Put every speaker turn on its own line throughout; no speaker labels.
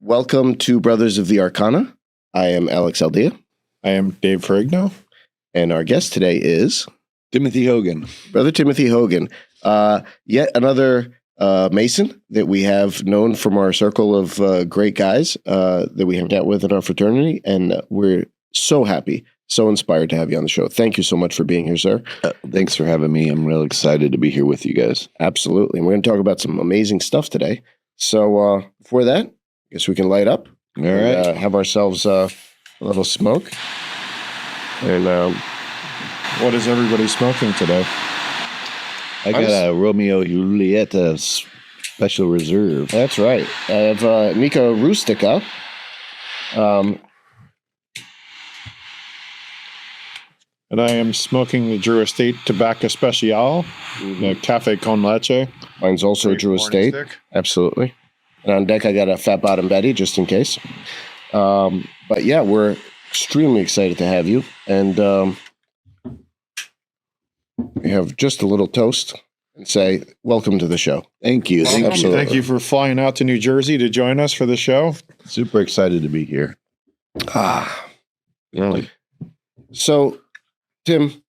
Welcome to Brothers of the Arcana. I am Alex Aldea.
I am Dave Ferrigno.
And our guest today is
Timothy Hogan.
Brother Timothy Hogan. Yet another Mason that we have known from our circle of great guys that we hang out with in our fraternity. And we're so happy, so inspired to have you on the show. Thank you so much for being here, sir.
Thanks for having me. I'm real excited to be here with you guys.
Absolutely. And we're going to talk about some amazing stuff today. So before that, I guess we can light up.
All right.
Have ourselves a little smoke. And
What is everybody smoking today?
I got a Romeo Juliet special reserve.
That's right. I have Nica Rustica.
And I am smoking the Drew Estate Tobacco Special, the Cafe Con Leche.
Mine's also Drew Estate. Absolutely. And on deck, I got a Fat Bottom Betty, just in case. But yeah, we're extremely excited to have you. And we have just a little toast and say, welcome to the show.
Thank you.
Thank you for flying out to New Jersey to join us for the show.
Super excited to be here.
Really. So, Tim,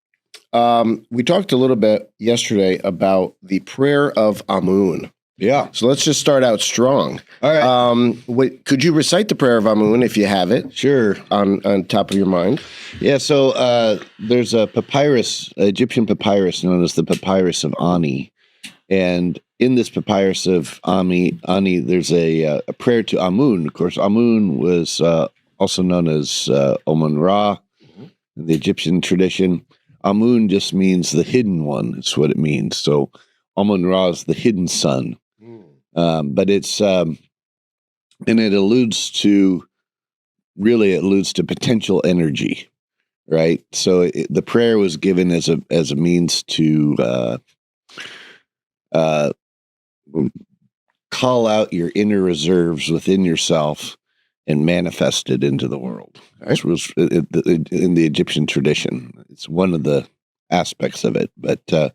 we talked a little bit yesterday about the prayer of Amun.
Yeah.
So let's just start out strong.
All right.
Could you recite the prayer of Amun if you have it?
Sure.
On top of your mind.
Yeah. So there's a papyrus, Egyptian papyrus known as the Papyrus of Ani, and in this papyrus of Ani, there's a prayer to Amun. Of course, Amun was also known as Amun Ra in the Egyptian tradition. Amun just means the hidden one. It's what it means. So Amun Ra is the hidden sun. But it's, and it alludes to potential energy, right? So the prayer was given as a means to call out your inner reserves within yourself and manifest it into the world. This was in the Egyptian tradition. It's one of the aspects of it, but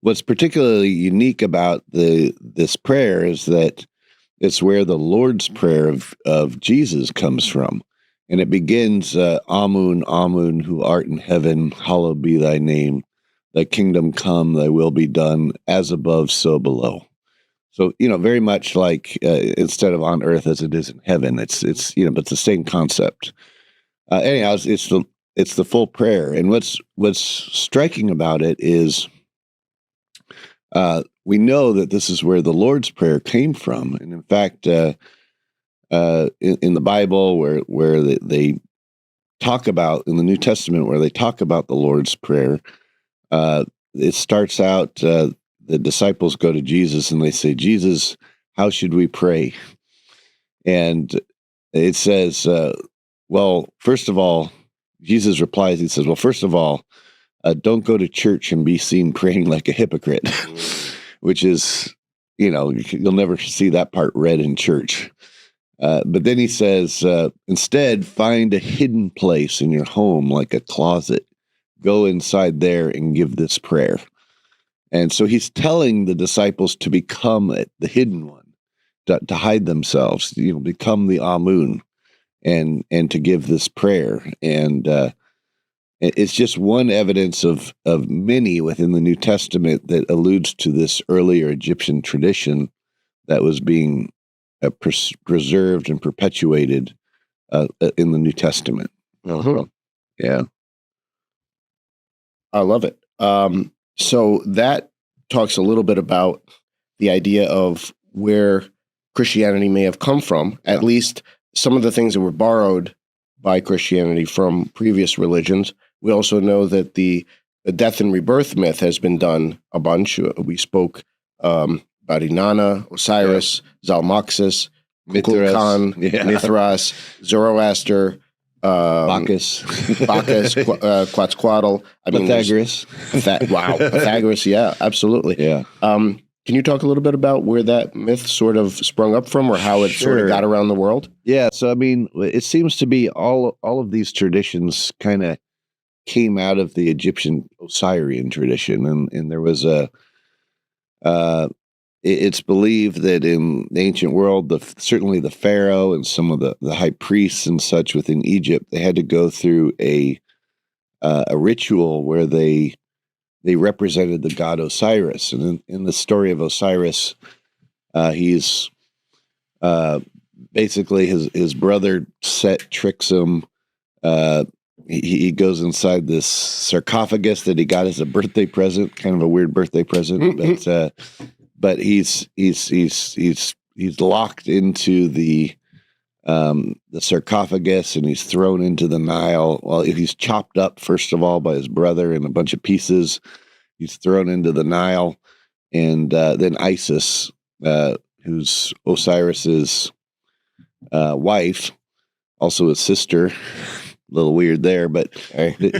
what's particularly unique about this prayer is that it's where the Lord's Prayer of Jesus comes from. And it begins, Amun, Amun, who art in heaven, hallowed be thy name. Thy kingdom come, thy will be done, as above, so below. So, very much like instead of on earth as it is in heaven, it's but it's the same concept. Anyhow, it's the full prayer. And what's striking about it is we know that this is where the Lord's Prayer came from, and in fact, in the Bible, where they talk about in the New Testament, where they talk about the Lord's Prayer, it starts out. The disciples go to Jesus and they say, "Jesus, how should we pray?" And it says, "Well, first of all," Jesus replies. He says, "Well, first of all, don't go to church and be seen praying like a hypocrite," which is, you'll never see that part read in church. But then he says, instead, find a hidden place in your home, like a closet. Go inside there and give this prayer. And so he's telling the disciples to become the hidden one, to hide themselves, become the Amun, and to give this prayer. And it's just one evidence of many within the New Testament that alludes to this earlier Egyptian tradition that was being preserved and perpetuated in the New Testament.
Uh-huh.
Yeah.
I love it. So that talks a little bit about the idea of where Christianity may have come from, at least some of the things that were borrowed by Christianity from previous religions. We also know that the death and rebirth myth has been done a bunch. We spoke about Inanna, Osiris, Zalmoxis, Kukulkan, Mithras, Zoroaster,
Bacchus,
Quetzalcoatl.
Pythagoras.
Pythagoras. Yeah, absolutely.
Yeah.
Can you talk a little bit about where that myth sort of sprung up from, or how it sort of got around the world?
Yeah. So, it seems to be all of these traditions kind of came out of the Egyptian Osirian tradition, and there was it's believed that in the ancient world, certainly the pharaoh and some of the high priests and such within Egypt, they had to go through a ritual where they represented the god Osiris. And in the story of Osiris, he's basically his brother Set tricks him. He goes inside this sarcophagus that he got as a birthday present, kind of a weird birthday present, but he's locked into the sarcophagus, and he's thrown into the Nile. Well, he's chopped up first of all by his brother in a bunch of pieces. He's thrown into the Nile, and then Isis, who's Osiris's wife, also his sister. A little weird there, but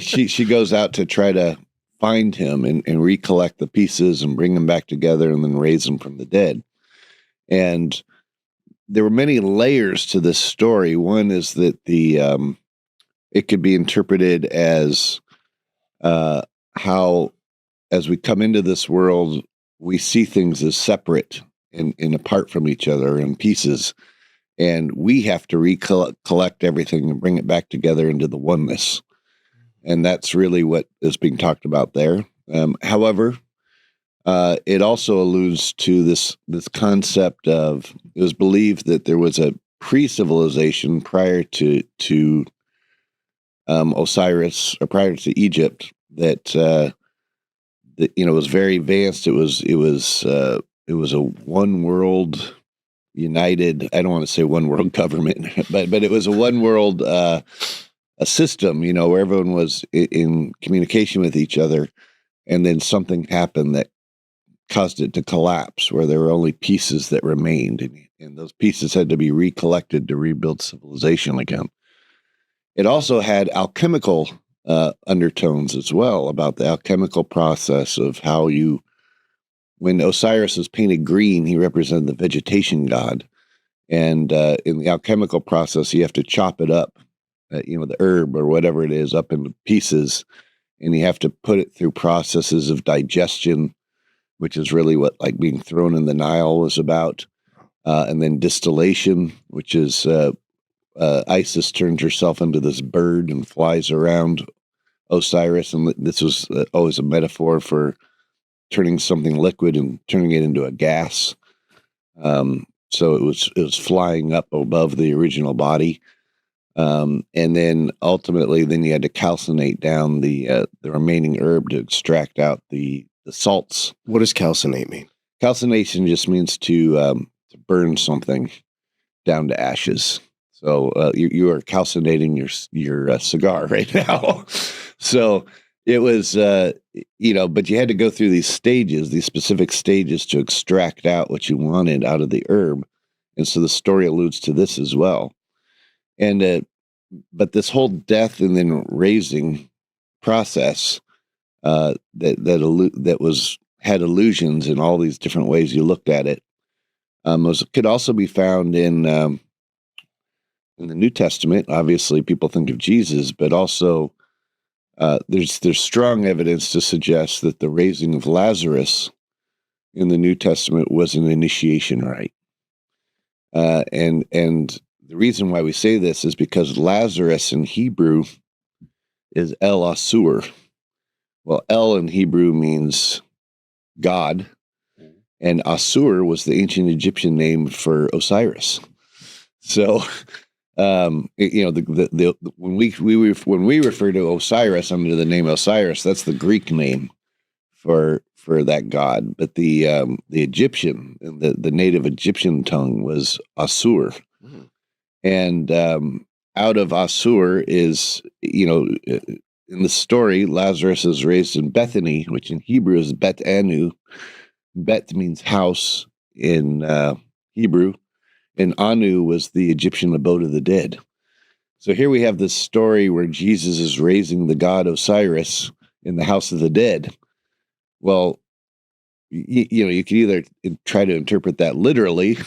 she goes out to try to find him and recollect the pieces and bring them back together and then raise them from the dead. And there were many layers to this story. One is that it could be interpreted as how, as we come into this world, we see things as separate and apart from each other in pieces. And we have to recollect everything and bring it back together into the oneness. And that's really what is being talked about there. However, it also alludes to this concept of, it was believed that there was a pre-civilization prior to Osiris, or prior to Egypt, that was very advanced. It was a one world united, I don't want to say one world government, but it was a one world a system, where everyone was in communication with each other, and then something happened that caused it to collapse, where there were only pieces that remained, and those pieces had to be recollected to rebuild civilization again. It also had alchemical undertones as well, about the alchemical process of how when Osiris was painted green, he represented the vegetation god. And in the alchemical process, you have to chop it up, the herb or whatever it is, up into pieces. And you have to put it through processes of digestion, which is really what being thrown in the Nile was about. And then distillation, which is Isis turns herself into this bird and flies around Osiris. And this was always a metaphor for turning something liquid and turning it into a gas. So it was flying up above the original body. And then ultimately, you had to calcinate down the remaining herb to extract out the salts.
What does calcinate mean?
Calcination just means to burn something down to ashes. So you are calcinating your cigar right now. So it was, but you had to go through these specific stages to extract out what you wanted out of the herb. And so the story alludes to this as well. And, but this whole death and then raising process that had illusions in all these different ways you looked at it, could also be found in the New Testament. Obviously, people think of Jesus, but also there's strong evidence to suggest that the raising of Lazarus in the New Testament was an initiation rite. And the reason why we say this is because Lazarus in Hebrew is El Asur. Well, El in Hebrew means God, and Asur was the ancient Egyptian name for Osiris. So, when we refer to Osiris under the name Osiris, that's the Greek name for that god. But the Egyptian, the native Egyptian tongue was Asur. Mm-hmm. And out of Asur is, in the story, Lazarus is raised in Bethany, which in Hebrew is Bet Anu. Bet means house in Hebrew, and Anu was the Egyptian abode of the dead. So here we have this story where Jesus is raising the god Osiris in the house of the dead. Well, you can either try to interpret that literally,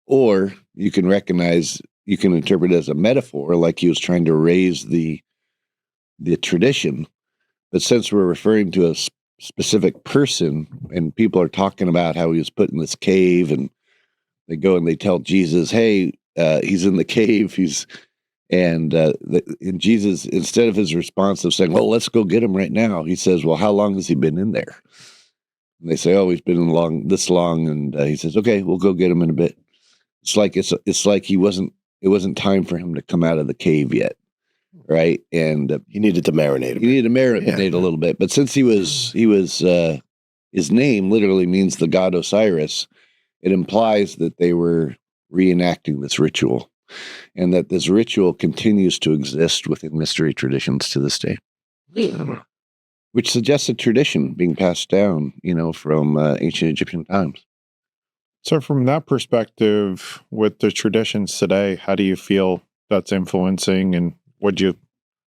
or you can interpret it as a metaphor, like he was trying to raise the tradition. But since we're referring to a specific person, and people are talking about how he was put in this cave, and they go and they tell Jesus, "Hey, he's in the cave." And Jesus, instead of his response of saying, "Well, let's go get him right now," he says, "Well, how long has he been in there?" And they say, "Oh, he's been in this long," and he says, "Okay, we'll go get him in a bit." It's like it wasn't time for him to come out of the cave yet, right? And
He needed to marinate.
he needed to marinate a little bit. But since he was his name literally means the god Osiris, it implies that they were reenacting this ritual, and that this ritual continues to exist within mystery traditions to this day, which suggests a tradition being passed down, from ancient Egyptian times.
So from that perspective, with the traditions today, how do you feel that's influencing, and would you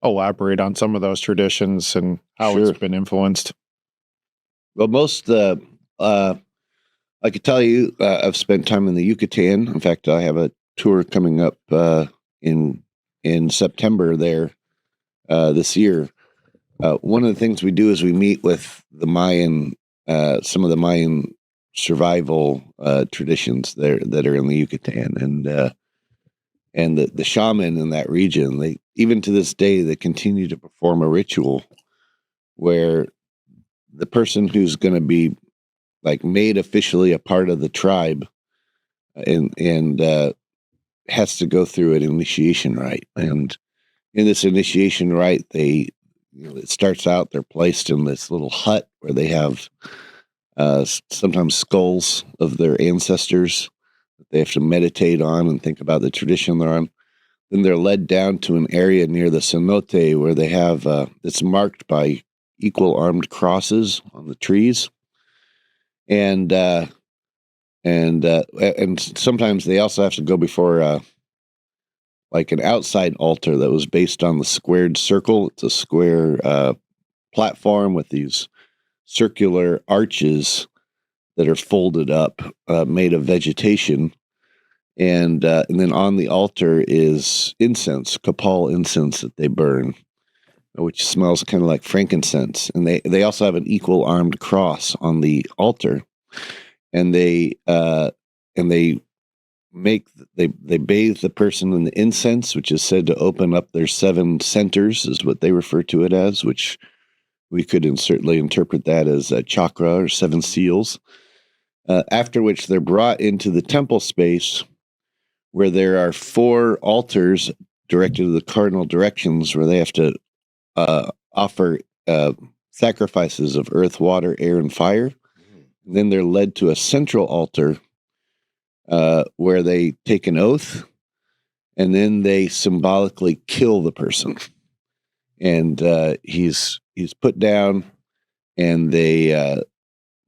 elaborate on some of those traditions and how
Sure.
it's been influenced?
Well, I could tell you, I've spent time in the Yucatan. In fact, I have a tour coming up in September there this year. One of the things we do is we meet with the Mayan, some of the Mayan survival traditions there that are in the Yucatan, and the shaman in that region. They, even to this day, they continue to perform a ritual where the person who's going to be like made officially a part of the tribe and has to go through an initiation rite. And in this initiation rite, it starts out, they're placed in this little hut where they have sometimes skulls of their ancestors that they have to meditate on and think about the tradition they're on. Then they're led down to an area near the cenote where they have it's marked by equal armed crosses on the trees. And sometimes they also have to go before like an outside altar that was based on the squared circle. It's a square platform with these circular arches that are folded up, made of vegetation, and then on the altar is incense, copal incense that they burn, which smells kind of like frankincense. And they also have an equal armed cross on the altar, and they bathe the person in the incense, which is said to open up their 7 centers, is what they refer to it as, which we could certainly interpret that as a chakra or 7 seals. After which they're brought into the temple space, where there are 4 altars directed to the cardinal directions, where they have to offer sacrifices of earth, water, air, and fire. And then they're led to a central altar where they take an oath, and then they symbolically kill the person. And he's put down, and the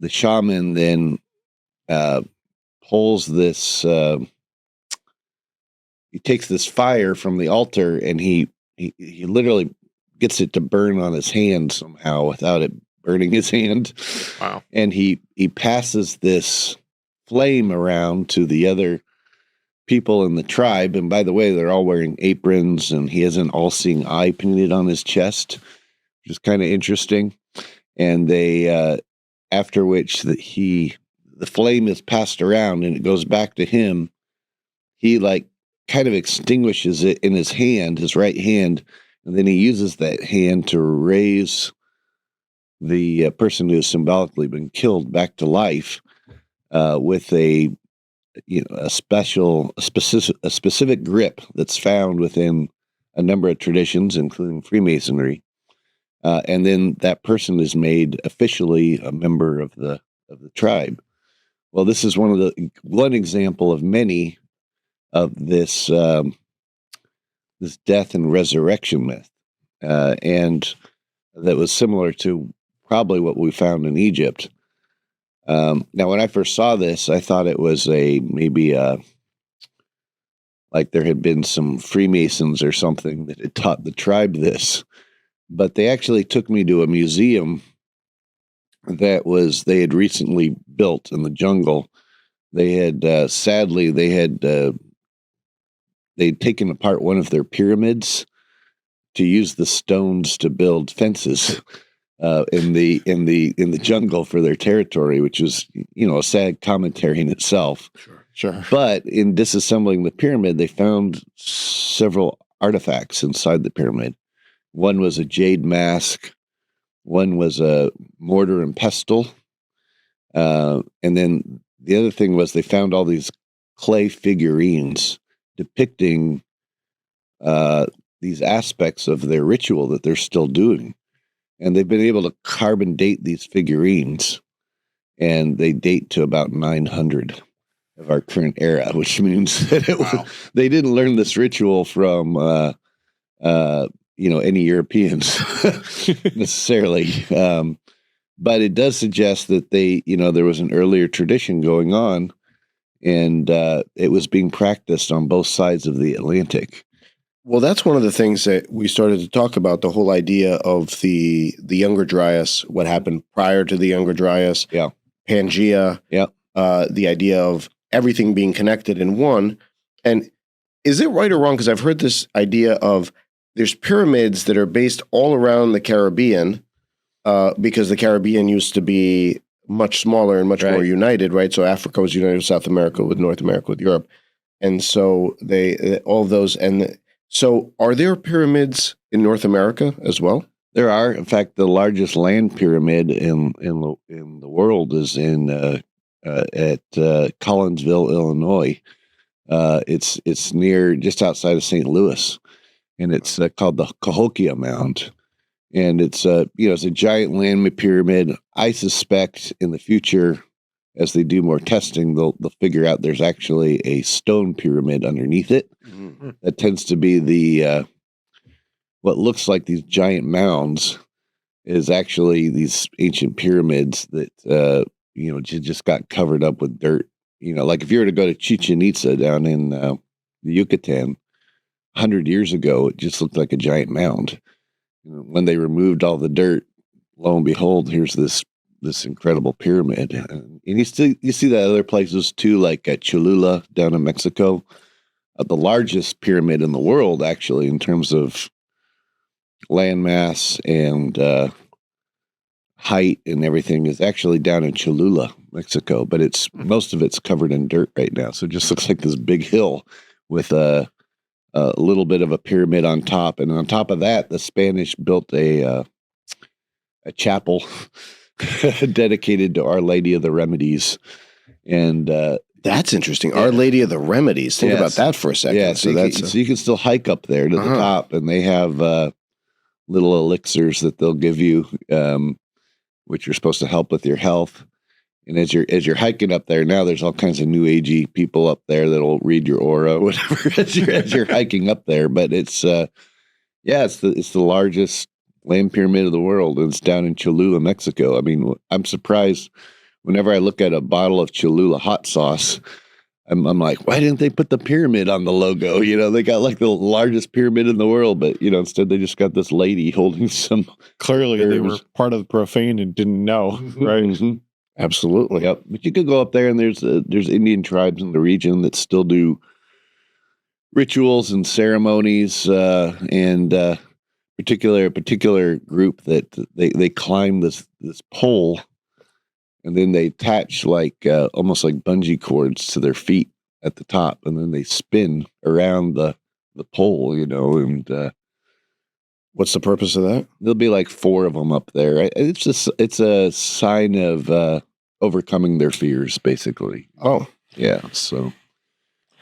shaman then pulls this. He takes this fire from the altar, and he literally gets it to burn on his hand somehow without it burning his hand.
Wow!
And he passes this flame around to the other people in the tribe. And by the way, they're all wearing aprons, and he has an all-seeing eye painted on his chest, which is kind of interesting. And they, after which the flame is passed around and it goes back to him, he kind of extinguishes it in his hand, his right hand, and then he uses that hand to raise the person who has symbolically been killed back to life with a specific grip that's found within a number of traditions, including Freemasonry. And then that person is made officially a member of the tribe. Well, this is one example of many of this this death and resurrection myth, and that was similar to probably what we found in Egypt. Now, when I first saw this, I thought it was maybe like there had been some Freemasons or something that had taught the tribe this. But they actually took me to a museum they had recently built in the jungle. They had they'd taken apart one of their pyramids to use the stones to build fences in the jungle for their territory, which is a sad commentary in itself.
Sure.
But in disassembling the pyramid, they found several artifacts inside the pyramid. One was a jade mask. One was a mortar and pestle. And then the other thing was they found all these clay figurines depicting these aspects of their ritual that they're still doing. And they've been able to carbon date these figurines, and they date to about 900 of our current era, which means that they didn't learn this ritual from, any Europeans necessarily. But it does suggest that there was an earlier tradition going on, and it was being practiced on both sides of the Atlantic.
Well, that's one of the things that we started to talk about, the whole idea of the Younger Dryas, what happened prior to the Younger Dryas, Pangea, the idea of everything being connected in one. And is it right or wrong? Because I've heard this idea of there's pyramids that are based all around the Caribbean, because the Caribbean used to be much smaller and much more united, right? So Africa was united with South America, with North America, with Europe. And so all of those, so are there pyramids in North America as well?
There are. In fact, the largest land pyramid in the world is at Collinsville, Illinois. It's near, just outside of St. Louis, and it's called the Cahokia Mound. And it's it's a giant land pyramid. I suspect in the future, as they do more testing, they'll figure out there's actually a stone pyramid underneath it. Mm-hmm. That tends to be the what looks like these giant mounds is actually these ancient pyramids that just got covered up with dirt. Like if you were to go to Chichen Itza down in the Yucatan 100 years ago, it just looked like a giant mound. When they removed all the dirt, lo and behold, here's this incredible pyramid. And you see that other places too, like at Cholula down in Mexico. The largest pyramid in the world, actually, in terms of landmass and height and everything, is actually down in Cholula, Mexico. But most of it's covered in dirt right now, so it just looks like this big hill with a little bit of a pyramid on top, and on top of that, the Spanish built a chapel dedicated to Our Lady of the Remedies, and
that's interesting. Our Lady of the Remedies. Think about that for a second.
Yeah, so you can still hike up there to the top, and they have little elixirs that they'll give you, which are supposed to help with your health. And as you're hiking up there, now there's all kinds of new agey people up there that'll read your aura, whatever, as you're hiking up there. But it's the largest land pyramid of the world. And it's down in Cholula, Mexico. I mean, I'm surprised whenever I look at a bottle of Cholula hot sauce. I'm like, why didn't they put the pyramid on the logo? They got like the largest pyramid in the world, but instead they just got this lady holding some.
Clearly, they were part of the profane and didn't know, right?
Mm-hmm.
Absolutely.
Yep. But you could go up there, and there's Indian tribes in the region that still do rituals and ceremonies, and a particular group that they climb this pole, and then they attach almost like bungee cords to their feet at the top, and then they spin around the pole, and
what's the purpose of that?
There'll be like 4 of them up there. It's a sign of overcoming their fears, basically.
Oh,
yeah. So,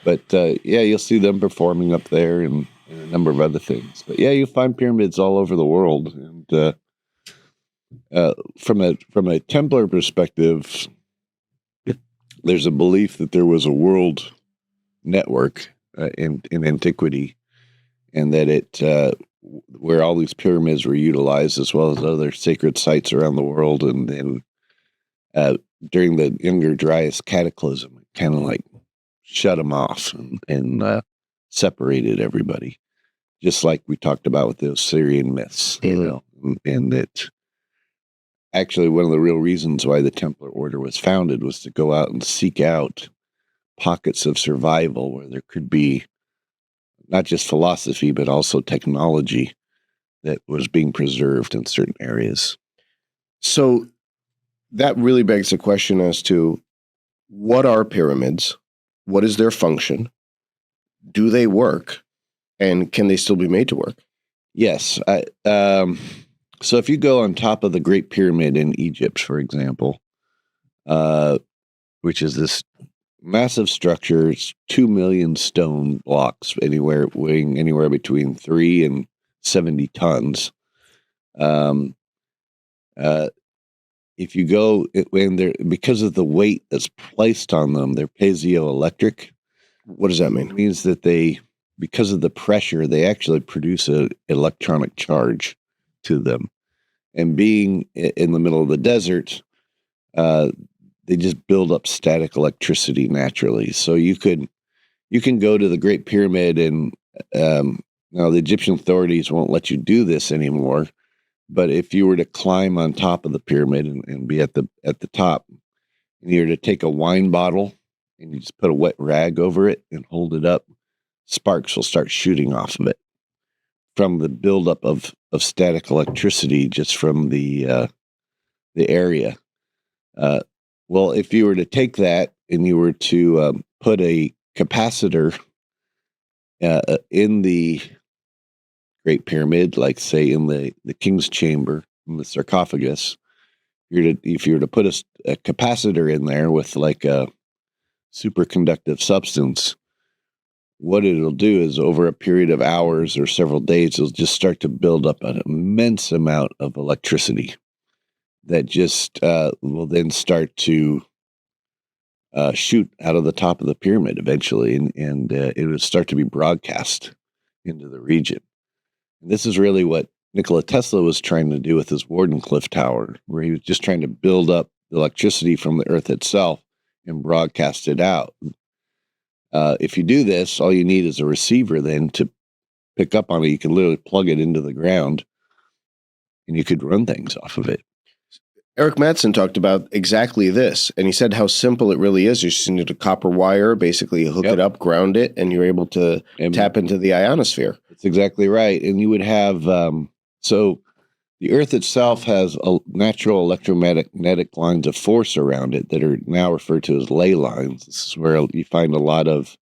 but you'll see them performing up there and a number of other things. But yeah, you'll find pyramids all over the world. And from a Templar perspective, there's a belief that there was a world network in antiquity, and that where all these pyramids were utilized, as well as other sacred sites around the world. And then during the Younger Dryas cataclysm, it kind of like shut them off and separated everybody, just like we talked about with the Osirian myths, and that actually one of the real reasons why the Templar Order was founded was to go out and seek out pockets of survival where there could be not just philosophy, but also technology that was being preserved in certain areas.
So that really begs the question as to what are pyramids? What is their function? Do they work? And can they still be made to work?
Yes. So if you go on top of the Great Pyramid in Egypt, for example, which is this massive structure, it's 2 million stone blocks, weighing anywhere between 3 and 70 tons. If you go, because of the weight that's placed on them, they're piezoelectric.
What does that mean?
It means that because of the pressure, they actually produce an electronic charge to them. And being in the middle of the desert, they just build up static electricity naturally. So you can go to the Great Pyramid, and now the Egyptian authorities won't let you do this anymore. But if you were to climb on top of the pyramid and be at the top, and you were to take a wine bottle and you just put a wet rag over it and hold it up, sparks will start shooting off of it from the buildup of static electricity just from the area. Well, if you were to take that and you were to put a capacitor in the Great Pyramid, like say in the King's Chamber, in the sarcophagus, if you were to put a capacitor in there with like a superconductive substance, what it'll do is over a period of hours or several days, it'll just start to build up an immense amount of electricity that just will then start to shoot out of the top of the pyramid eventually, and it will start to be broadcast into the region. And this is really what Nikola Tesla was trying to do with his Wardenclyffe Tower, where he was just trying to build up the electricity from the Earth itself and broadcast it out. If you do this, all you need is a receiver then to pick up on it. You can literally plug it into the ground, and you could run things off of it.
Eric Mattson talked about exactly this, and he said how simple it really is. You just need a copper wire, basically hook it up, ground it, and you're able to tap into the ionosphere.
That's exactly right. And you would have, so the Earth itself has a natural electromagnetic lines of force around it that are now referred to as ley lines. This is where you find a lot of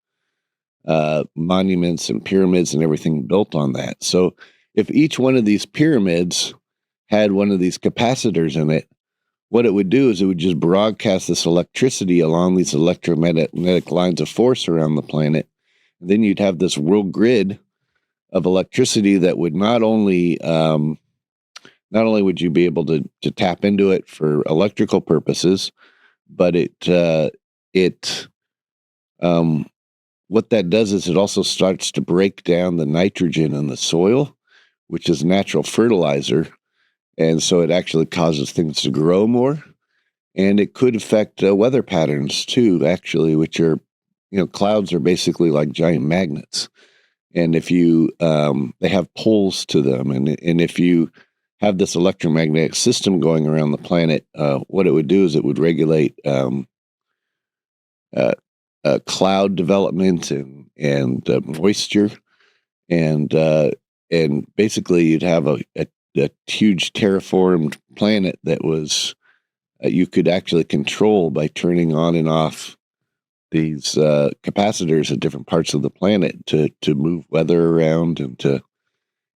monuments and pyramids and everything built on that. So if each one of these pyramids had one of these capacitors in it, what it would do is it would just broadcast this electricity along these electromagnetic lines of force around the planet. And then you'd have this world grid of electricity that would not only would you be able to tap into it for electrical purposes, but what that does is it also starts to break down the nitrogen in the soil, which is natural fertilizer. And so it actually causes things to grow more. And it could affect weather patterns too, actually, which are, clouds are basically like giant magnets. And if you, they have poles to them. And if you have this electromagnetic system going around the planet, what it would do is it would regulate cloud development and moisture. And basically you'd have a huge terraformed planet that was you could actually control by turning on and off these capacitors at different parts of the planet to move weather around and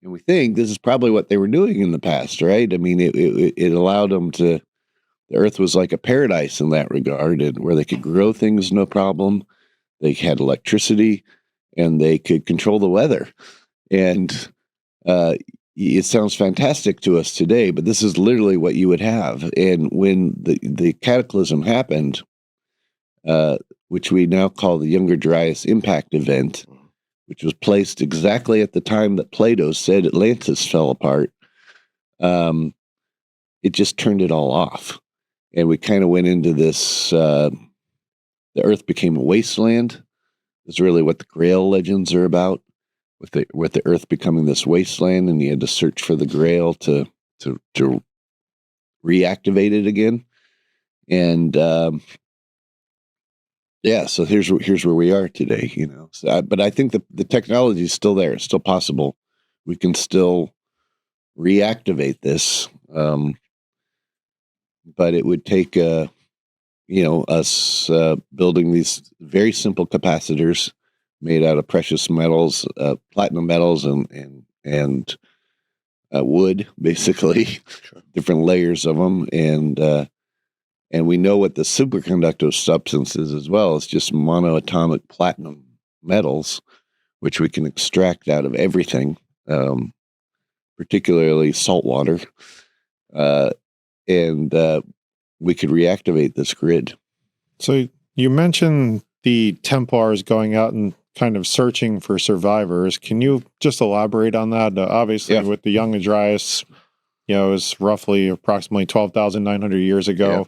we think this is probably what they were doing in the past, right? I mean, it allowed them to. The Earth was like a paradise in that regard, and where they could grow things no problem. They had electricity, and they could control the weather, and it sounds fantastic to us today, but this is literally what you would have. And when the cataclysm happened, which we now call the Younger Dryas Impact Event, which was placed exactly at the time that Plato said Atlantis fell apart, it just turned it all off. And we kind of went into this, the Earth became a wasteland. That's really what the Grail legends are about. With the Earth becoming this wasteland, and you had to search for the Grail to reactivate it again, and so here's where we are today, So, but I think the technology is still there; it's still possible. We can still reactivate this. but it would take us building these very simple capacitors made out of precious metals, platinum metals, and wood, basically,
Sure.
different layers of them, and we know what the superconductive substance is as well. It's just monoatomic platinum metals, which we can extract out of everything, particularly salt water, and we could reactivate this grid.
So you mentioned the Templars going out and kind of searching for survivors. Can you just elaborate on that? Obviously, with the Young Adrias, it was roughly approximately 12,900 years ago.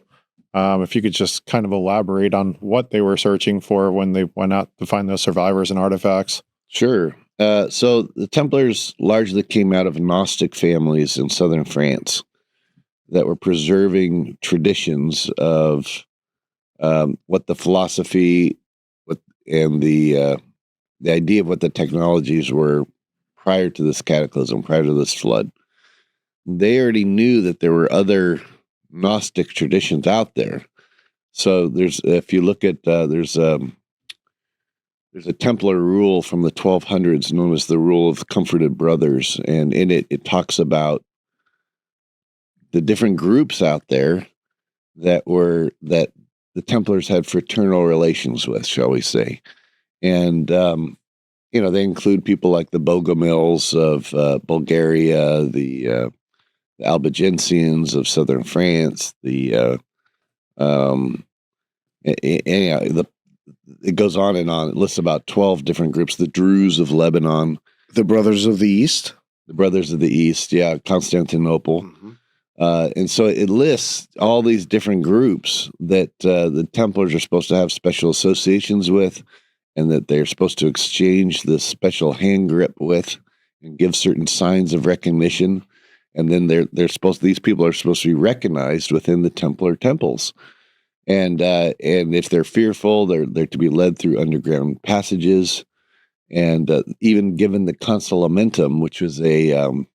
If you could just kind of elaborate on what they were searching for when they went out to find those survivors and artifacts.
Sure. So the Templars largely came out of Gnostic families in southern France that were preserving traditions of what the philosophy and the idea of what the technologies were prior to this cataclysm, prior to this flood. They already knew that there were other Gnostic traditions out there. So if you look at, there's a Templar rule from the 1200s known as the Rule of Comforted Brothers, and in it talks about the different groups out there that the Templars had fraternal relations with, shall we say. And, they include people like the Bogomils of Bulgaria, the Albigensians of southern France, it goes on and on. It lists about 12 different groups. The Druze of Lebanon.
The Brothers of the East?
The Brothers of the East, Constantinople.
Mm-hmm.
And so it lists all these different groups that the Templars are supposed to have special associations with, and that they're supposed to exchange this special hand grip with and give certain signs of recognition. And then these people are supposed to be recognized within the Templar temples. And if they're fearful, they're to be led through underground passages. And even given the consolamentum, which was the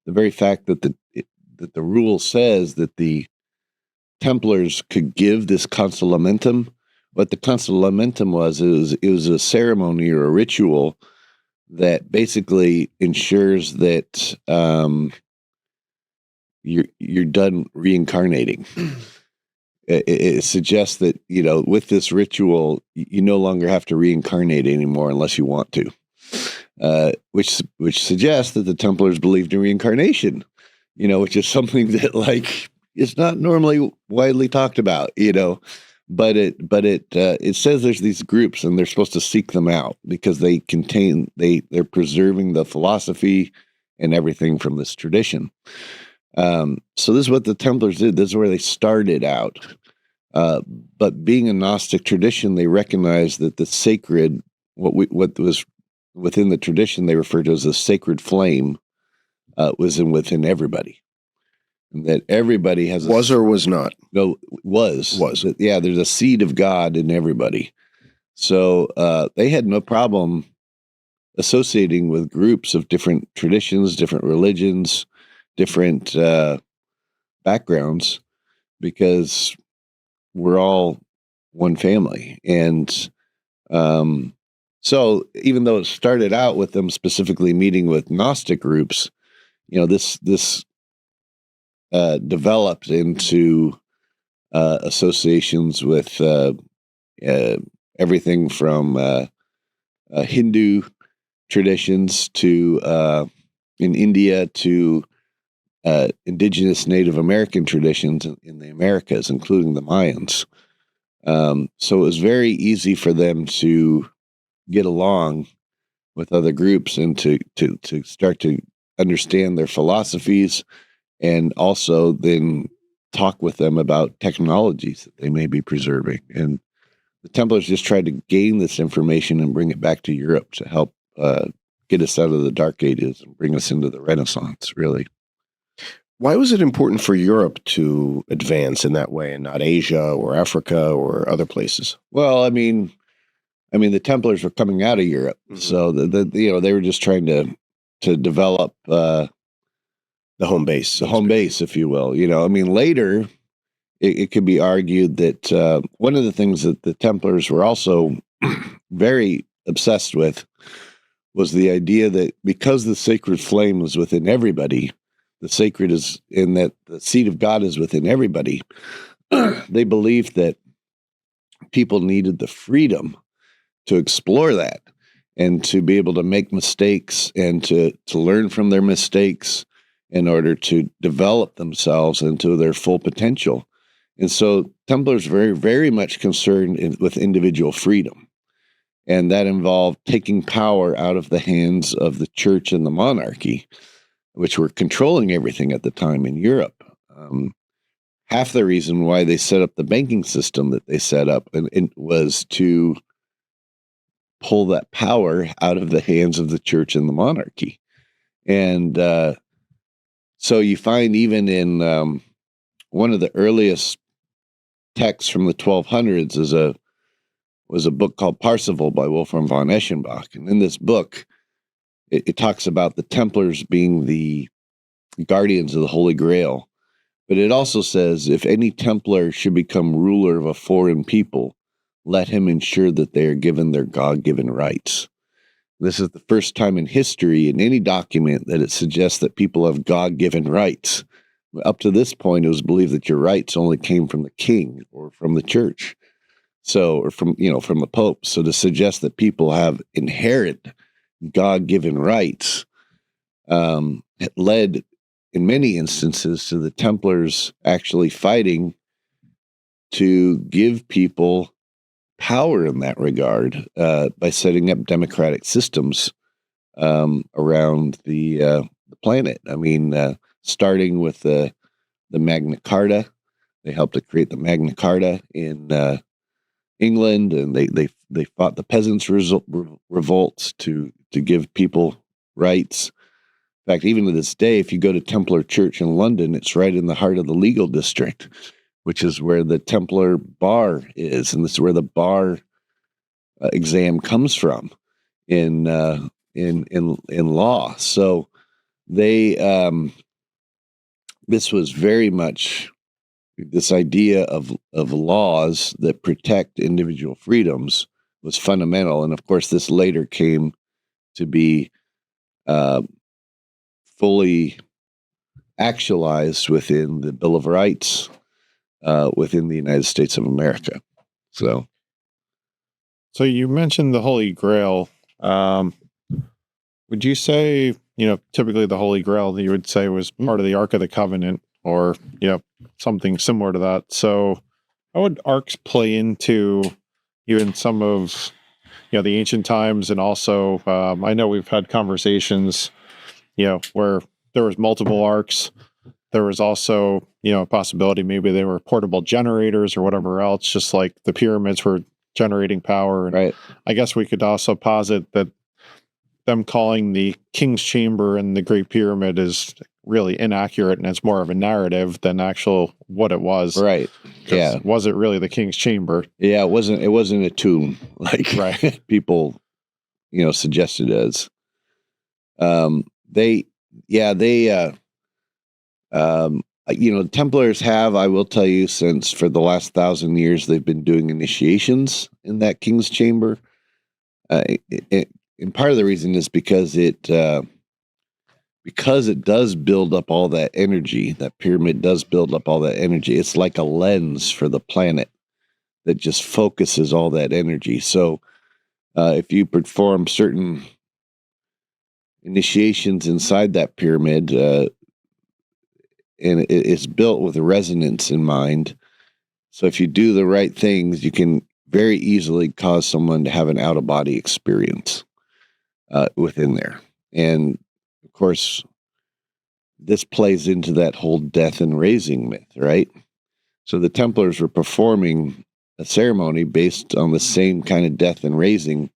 very fact that the rule says that the Templars could give this consolamentum. What the consolamentum was a ceremony or a ritual that basically ensures that you're done reincarnating. It suggests that, with this ritual, you no longer have to reincarnate anymore unless you want to, which suggests that the Templars believed in reincarnation, which is something that is not normally widely talked about, but it says there's these groups and they're supposed to seek them out because they're preserving the philosophy and everything from this tradition. So this is what the Templars did. This is where they started out. But being a Gnostic tradition, they recognized that the sacred, what was within the tradition, they referred to as the sacred flame, was within everybody. And that everybody has
or was not?
No, was. There's a seed of God in everybody. So they had no problem associating with groups of different traditions, different religions, different backgrounds, because we're all one family. And so even though it started out with them specifically meeting with Gnostic groups, this developed into associations with everything from Hindu traditions to in India to indigenous Native American traditions in the Americas, including the Mayans. So it was very easy for them to get along with other groups and to start to understand their philosophies, and also then talk with them about technologies that they may be preserving. And the Templars just tried to gain this information and bring it back to Europe to help get us out of the Dark Ages and bring us into the Renaissance, really.
Why was it important for Europe to advance in that way and not Asia or Africa or other places?
Well, I mean, the Templars were coming out of Europe, so they were just trying to develop
the home base,
if you will. Later, it could be argued that one of the things that the Templars were also very obsessed with was the idea that because the sacred flame was within everybody, the sacred is in that the seed of God is within everybody. They believed that people needed the freedom to explore that and to be able to make mistakes and to learn from their mistakes in order to develop themselves into their full potential. And so Templars are very, very much concerned with individual freedom. And that involved taking power out of the hands of the church and the monarchy, which were controlling everything at the time in Europe. Half the reason why they set up the banking system that they set up and was to pull that power out of the hands of the church and the monarchy. And so you find even in one of the earliest texts from the 1200s was a book called Parsifal by Wolfram von Eschenbach. And in this book, it talks about the Templars being the guardians of the Holy Grail. But it also says, if any Templar should become ruler of a foreign people, let him ensure that they are given their God-given rights. This is the first time in history in any document that it suggests that people have God-given rights. Up to this point, it was believed that your rights only came from the king or from the church. So, or from the Pope. So to suggest that people have inherent God-given rights led in many instances to the Templars actually fighting to give people power in that regard by setting up democratic systems around the planet. I mean, starting with the Magna Carta, they helped to create the Magna Carta in England, and they fought the peasants' revolts to give people rights. In fact, even to this day, if you go to Templar Church in London, it's right in the heart of the legal district, which is where the Templar bar is, and this is where the bar exam comes from in law. So they this was very much this idea of laws that protect individual freedoms was fundamental, and of course, this later came to be fully actualized within the Bill of Rights within the United States of America. So
you mentioned the Holy Grail. Would you say, typically the Holy Grail you would say was part of the Ark of the Covenant or, something similar to that? So how would arcs play into even some of, the ancient times? And also, I know we've had conversations where there was multiple arcs. There was also, a possibility maybe they were portable generators or whatever else, just like the pyramids were generating power. And
right.
I guess we could also posit that them calling the King's Chamber and the Great Pyramid is really inaccurate, and it's more of a narrative than actual what it was.
Right. Yeah.
Was it really the King's Chamber?
Yeah, it wasn't a tomb like
right.
people, suggested as. Templars have, I will tell you, since for the last 1,000 years, they've been doing initiations in that King's Chamber. And part of the reason is because it does build up all that energy. That pyramid does build up all that energy. It's like a lens for the planet that just focuses all that energy. So if you perform certain initiations inside that pyramid, and it's built with resonance in mind. So if you do the right things, you can very easily cause someone to have an out-of-body experience within there. And, of course, this plays into that whole death and raising myth, right? So the Templars were performing a ceremony based on the same kind of death and raising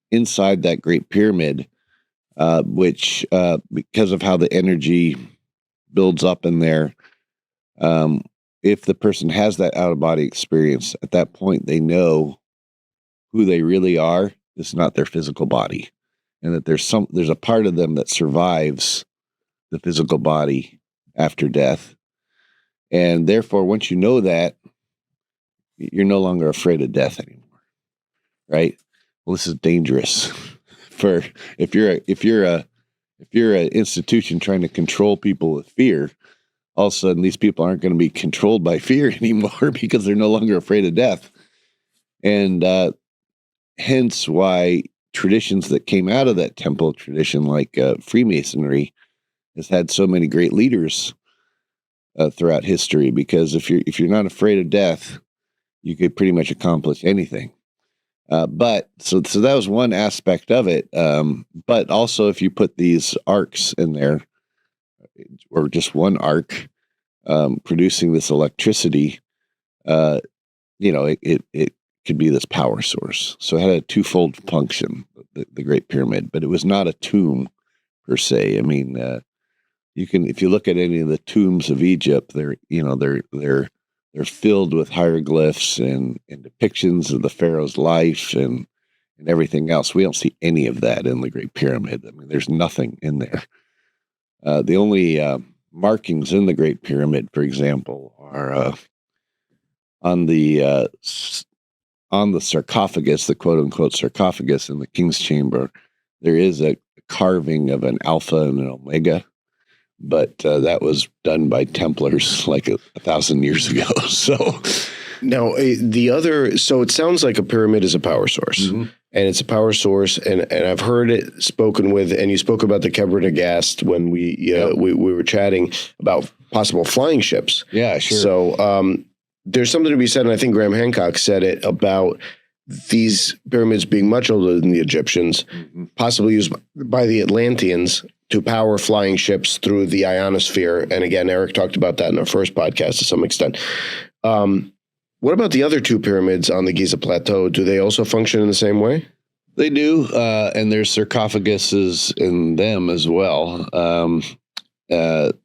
inside that Great Pyramid, which, because of how the energy builds up in there, if the person has that out-of-body experience, at that point they know who they really are. It's not their physical body, and that there's a part of them that survives the physical body after death. And therefore, once you know that, you're no longer afraid of death anymore, right? Well, this is dangerous for if you're an institution trying to control people with fear. All of a sudden, these people aren't going to be controlled by fear anymore because they're no longer afraid of death, and hence why traditions that came out of that temple tradition, like Freemasonry, has had so many great leaders throughout history. Because if you're not afraid of death, you could pretty much accomplish anything. But so that was one aspect of it. But also, if you put these arcs in there, or just one arc producing this electricity, it could be this power source. So it had a twofold function, the Great Pyramid, but it was not a tomb per se. I mean, if you look at any of the tombs of Egypt, they're filled with hieroglyphs and depictions of the pharaoh's life and everything else. We don't see any of that in the Great Pyramid. I mean, there's nothing in there. The only markings in the Great Pyramid, for example, are on the sarcophagus, the quote-unquote sarcophagus in the king's chamber. There is a carving of an alpha and an omega, but that was done by Templars like 1,000 years ago. So
now so it sounds like a pyramid is a power source, and it's a power source, and I've heard it spoken with, and you spoke about the Kebra Nagast when we were chatting about possible flying ships.
Yeah, sure.
So there's something to be said, and I think Graham Hancock said it, about these pyramids being much older than the Egyptians, possibly used by the Atlanteans to power flying ships through the ionosphere. And again, Eric talked about that in our first podcast to some extent. What about the other two pyramids on the Giza Plateau? Do they also function in the same way?
They do, and there's sarcophaguses in them as well.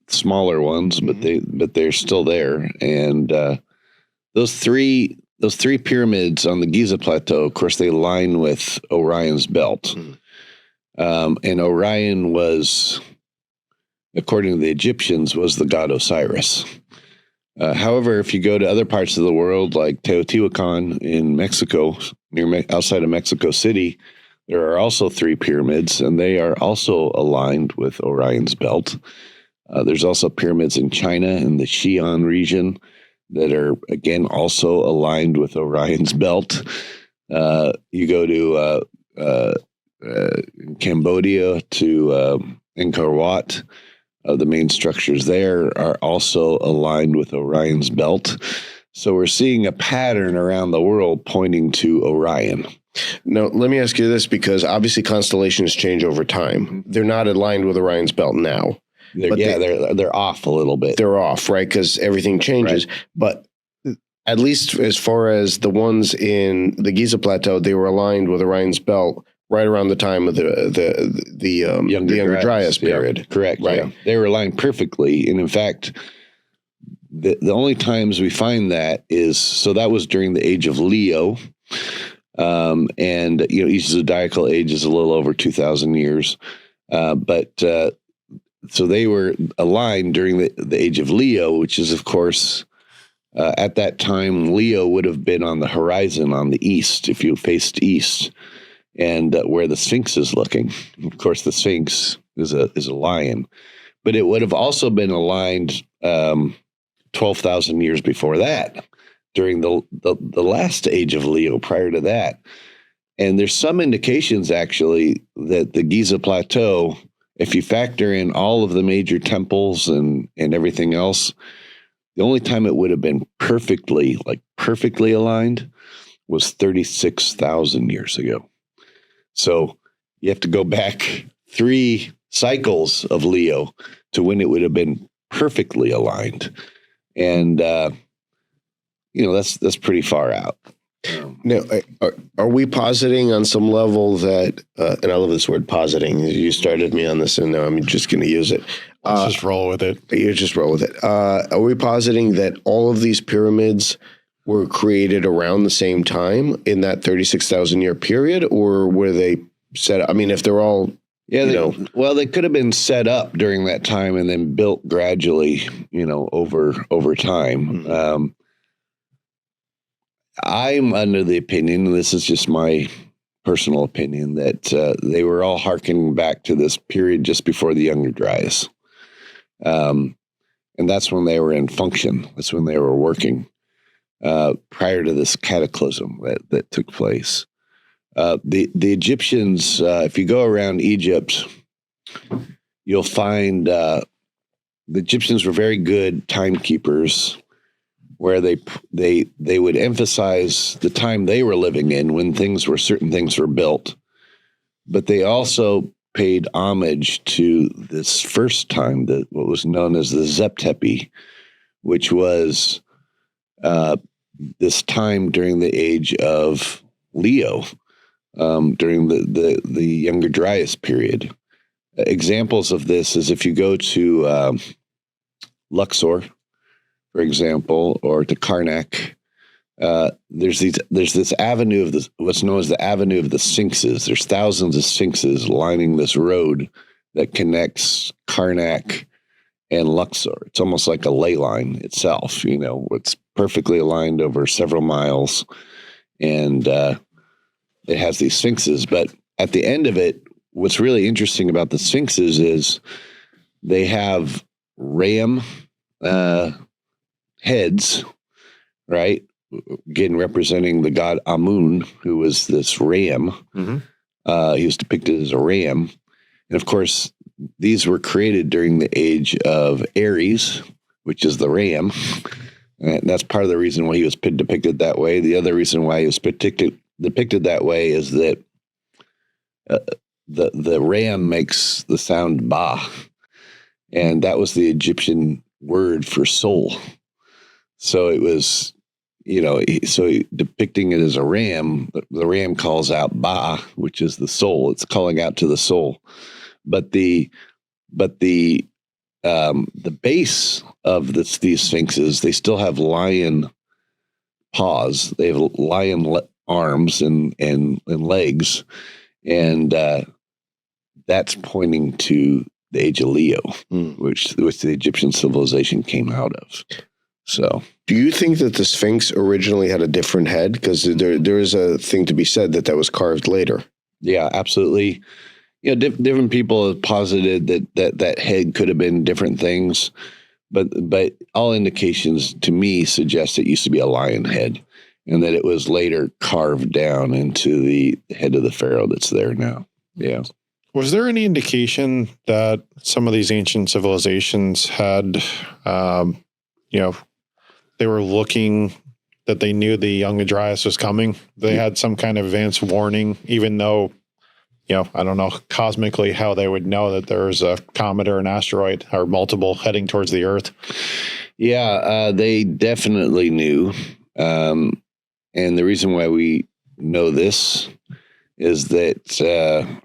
Smaller ones, but they're still there. And those three pyramids on the Giza Plateau, of course, they line with Orion's belt. And Orion was, according to the Egyptians, was the god Osiris. However, if you go to other parts of the world, like Teotihuacan in Mexico, outside of Mexico City, there are also three pyramids, and they are also aligned with Orion's belt. There's also pyramids in China in the Xi'an region that are, again, also aligned with Orion's belt. You go to Cambodia to Angkor Wat. The main structures there are also aligned with Orion's belt. So we're seeing a pattern around the world pointing to Orion.
Now, let me ask you this, because obviously constellations change over time. They're not aligned with Orion's belt now.
They're off a little bit.
They're off, right? Because everything changes. Right. But at least as far as the ones in the Giza Plateau, they were aligned with Orion's belt right around the time of the Younger Dryas period.
Yeah, correct.
Right.
Yeah. They were aligned perfectly. And in fact, the only times we find that is, so that was during the age of Leo. And, each zodiacal age is a little over 2,000 years. So they were aligned during the age of Leo, which is, of course, at that time, Leo would have been on the horizon on the east, if you faced east, and where the Sphinx is looking. Of course, the Sphinx is a lion, but it would have also been aligned 12,000 years before that, during the last age of Leo, prior to that. And there's some indications, actually, that the Giza Plateau, if you factor in all of the major temples and everything else, the only time it would have been perfectly aligned was 36,000 years ago. So you have to go back 3 cycles of Leo to when it would have been perfectly aligned. And, that's pretty far out.
Now, are we positing on some level that, and I love this word positing, you started me on this and now I'm just going to use it.
Let's just roll with it.
You just roll with it. Are we positing that all of these pyramids were created around the same time in that 36,000 year period, or were they set? I mean, if they're all
Yeah, they could have been set up during that time and then built gradually, over time.
Mm-hmm.
I'm under the opinion, and this is just my personal opinion, that they were all harkening back to this period just before the Younger Dryas. And that's when they were in function. That's when they were working prior to this cataclysm that took place. The Egyptians, if you go around Egypt, you'll find the Egyptians were very good timekeepers, where they would emphasize the time they were living in when certain things were built, but they also paid homage to this first time, what was known as the Zeptepi, which was this time during the age of Leo, during the Younger Dryas period. Examples of this is if you go to Luxor, for example, or to Karnak, there's this avenue of what's known as the Avenue of the Sphinxes. There's thousands of sphinxes lining this road that connects Karnak and Luxor. It's almost like a ley line itself. It's perfectly aligned over several miles, and it has these sphinxes. But at the end of it, what's really interesting about the sphinxes is they have ram heads, right? Again, representing the god Amun, who was this ram.
Mm-hmm.
He was depicted as a ram. And of course, these were created during the age of Aries, which is the ram. And that's part of the reason why he was depicted that way. The other reason why he was depicted that way is that the ram makes the sound ba. And that was the Egyptian word for soul. So it was, depicting it as a ram, the ram calls out ba, which is the soul. It's calling out to the soul. But the base of these sphinxes, they still have lion paws. They have lion arms and legs, and that's pointing to the age of Leo, which the Egyptian civilization came out of. So,
do you think that the Sphinx originally had a different head? Because there is a thing to be said that was carved later.
Yeah, absolutely. Different people have posited that head could have been different things, but all indications to me suggest it used to be a lion head, and that it was later carved down into the head of the pharaoh that's there now. Yeah.
Was there any indication that some of these ancient civilizations had, they were looking, that they knew the Younger Dryas was coming? They had some kind of advance warning, even though, I don't know cosmically how they would know that there's a comet or an asteroid or multiple heading towards the Earth.
Yeah, they definitely knew. And the reason why we know this is that,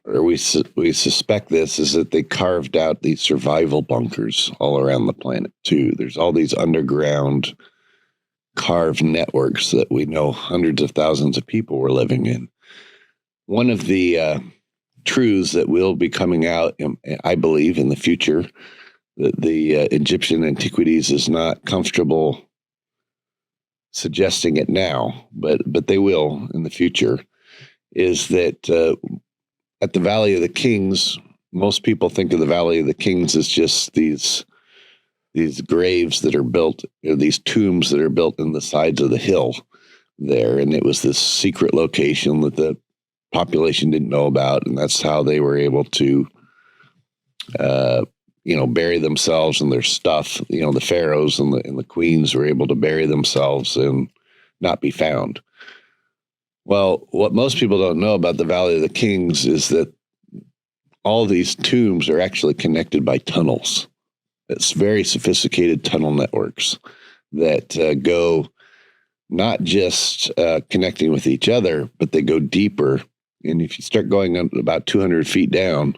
or we suspect this, is that they carved out these survival bunkers all around the planet too. There's all these underground carved networks that we know hundreds of thousands of people were living in. One of the truths that will be coming out, I believe, in the future, that the Egyptian antiquities is not comfortable suggesting it now, but they will in the future, is that at the Valley of the Kings, most people think of the Valley of the Kings as just these graves that are built, or these tombs that are built in the sides of the hill there. And it was this secret location that the population didn't know about. And that's how they were able to, bury themselves and their stuff. The pharaohs and the queens were able to bury themselves and not be found. Well, what most people don't know about the Valley of the Kings is that all these tombs are actually connected by tunnels. It's very sophisticated tunnel networks that go not just connecting with each other, but they go deeper. And if you start going about 200 feet down,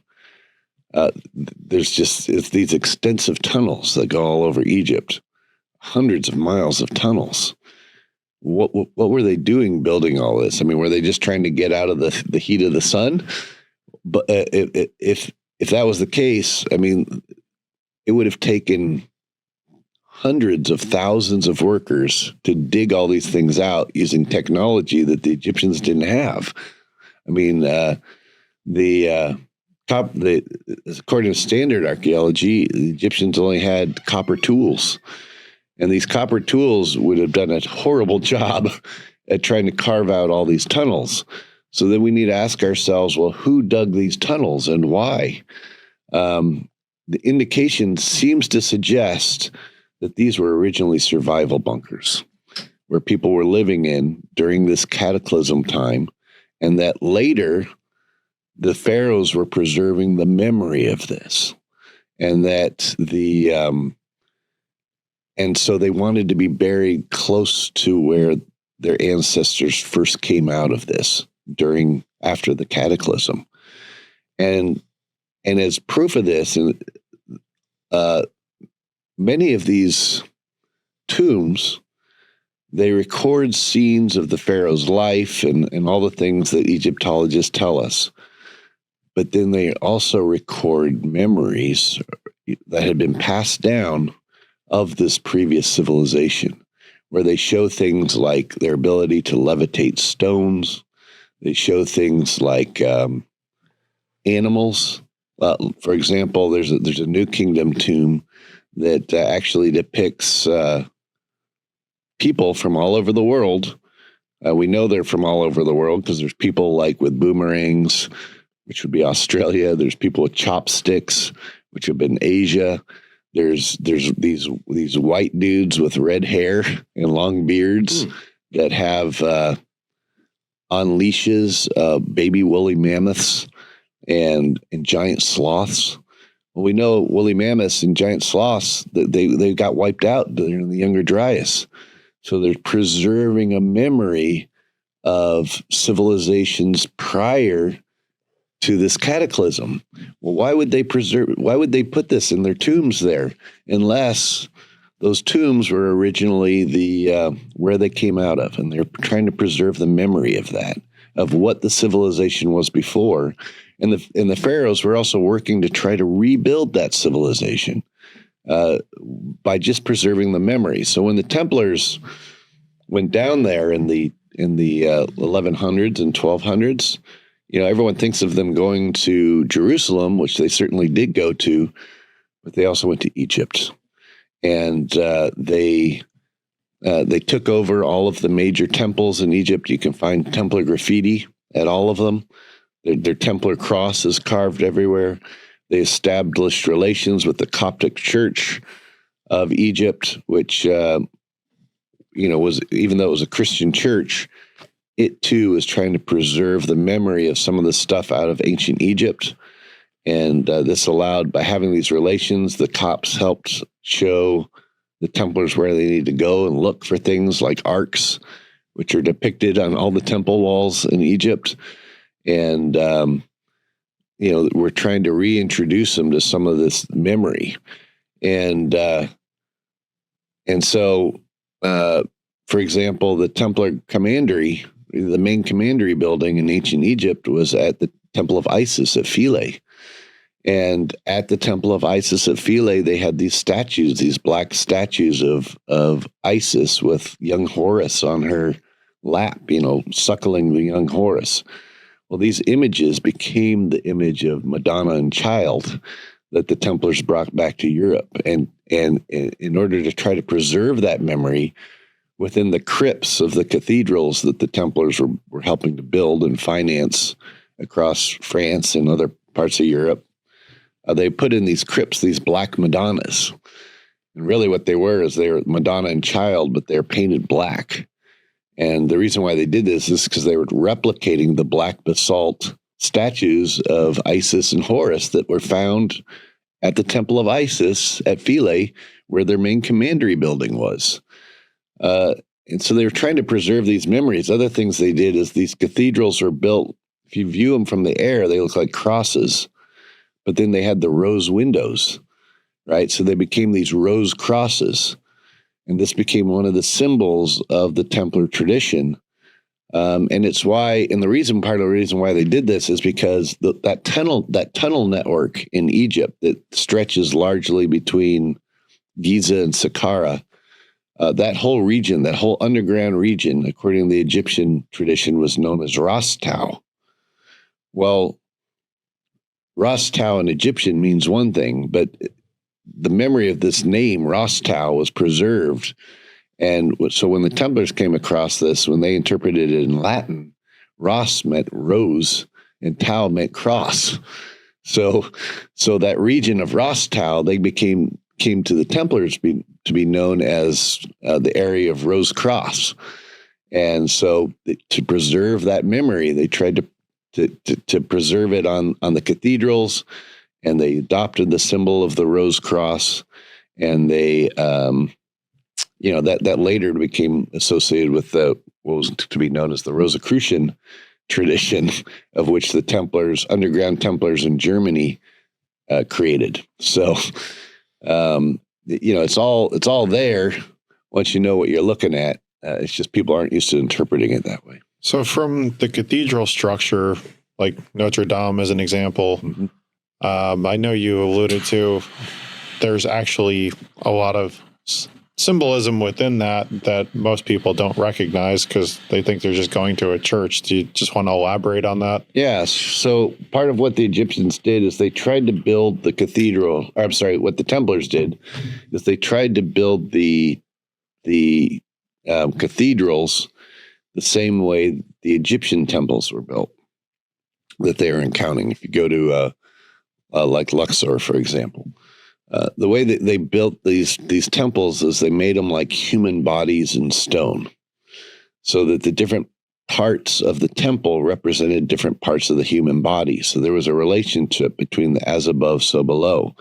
it's these extensive tunnels that go all over Egypt, hundreds of miles of tunnels. What were they doing building all this? I mean, were they just trying to get out of the heat of the sun? but if that was the case, I mean, it would have taken hundreds of thousands of workers to dig all these things out using technology that the Egyptians didn't have. I mean, according to standard archaeology, the Egyptians only had copper tools, and these copper tools would have done a horrible job at trying to carve out all these tunnels. So then we need to ask ourselves, well, who dug these tunnels and why? The indication seems to suggest that these were originally survival bunkers where people were living in during this cataclysm time, and that later the pharaohs were preserving the memory of this, and that and so they wanted to be buried close to where their ancestors first came out of this after the cataclysm. And as proof of this, many of these tombs, they record scenes of the pharaoh's life and all the things that Egyptologists tell us. But then they also record memories that had been passed down of this previous civilization, where they show things like their ability to levitate stones. They show things like animals. For example, there's a New Kingdom tomb that actually depicts people from all over the world. We know they're from all over the world because there's people like with boomerangs, which would be Australia. There's people with chopsticks, which have been Asia. There's these white dudes with red hair and long beards that have on leashes baby woolly mammoths and giant sloths. Well, we know woolly mammoths and giant sloths, they got wiped out during the Younger Dryas. So they're preserving a memory of civilizations prior to this cataclysm. Well, why would they put this in their tombs there, unless those tombs were originally where they came out of, and they're trying to preserve the memory of that, of what the civilization was before. And the pharaohs were also working to try to rebuild that civilization by just preserving the memory. So when the Templars went down there in the 1100s and 1200s, everyone thinks of them going to Jerusalem, which they certainly did go to, but they also went to Egypt, and they took over all of the major temples in Egypt. You can find Templar graffiti at all of them. Their Templar cross is carved everywhere. They established relations with the Coptic Church of Egypt, which was, even though it was a Christian church, it too is trying to preserve the memory of some of the stuff out of ancient Egypt. And this allowed, by having these relations, the Copts helped show the Templars where they need to go and look for things like arcs, which are depicted on all the temple walls in Egypt. And, we're trying to reintroduce them to some of this memory. And so, for example, the Templar commandery, the main commandery building in ancient Egypt was at the Temple of Isis at Philae. And at the Temple of Isis at Philae, they had these statues, these black statues of Isis with young Horus on her lap, suckling the young Horus. Well, these images became the image of Madonna and Child that the Templars brought back to Europe. And in order to try to preserve that memory within the crypts of the cathedrals that the Templars were helping to build and finance across France and other parts of Europe, they put in these crypts, these black Madonnas. And really what they were is they were Madonna and Child, but they're painted black. And the reason why they did this is because they were replicating the black basalt statues of Isis and Horus that were found at the Temple of Isis at Philae, where their main commandery building was. And so they were trying to preserve these memories. Other things they did is these cathedrals were built, if you view them from the air, they look like crosses, but then they had the rose windows, right? So they became these rose crosses. And this became one of the symbols of the Templar tradition, And it's why, and part of the reason why they did this is because that tunnel network in Egypt that stretches largely between Giza and Saqqara, that whole region, that whole underground region, according to the Egyptian tradition, was known as Ras Tau. Well, Ras Tau in Egyptian means one thing, but the memory of this name, Ras Tau, was preserved. And so when the Templars came across this, when they interpreted it in Latin, Ras meant rose and Tau meant cross. So that region of Ras Tau, they came to the Templars to be known as the area of Rose Cross. And so to preserve that memory, they tried to preserve it on the cathedrals, and they adopted the symbol of the Rose Cross, and they that later became associated with what was to be known as the Rosicrucian tradition, of which the underground Templars in Germany created. So, it's all there once you know what you're looking at. It's just people aren't used to interpreting it that way.
So from the cathedral structure, like Notre Dame as an example, I know you alluded to, there's actually a lot of symbolism within that most people don't recognize because they think they're just going to a church. Do you just want to elaborate on that?
Yes. So part of what the Egyptians did is they tried to build the cathedral. Or, I'm sorry, what the Templars did is they tried to build the cathedrals the same way the Egyptian temples were built that they are encountering. If you go to like Luxor, for example. The way that they built these temples is they made them like human bodies in stone, so that the different parts of the temple represented different parts of the human body. So there was a relationship between the as above, so below.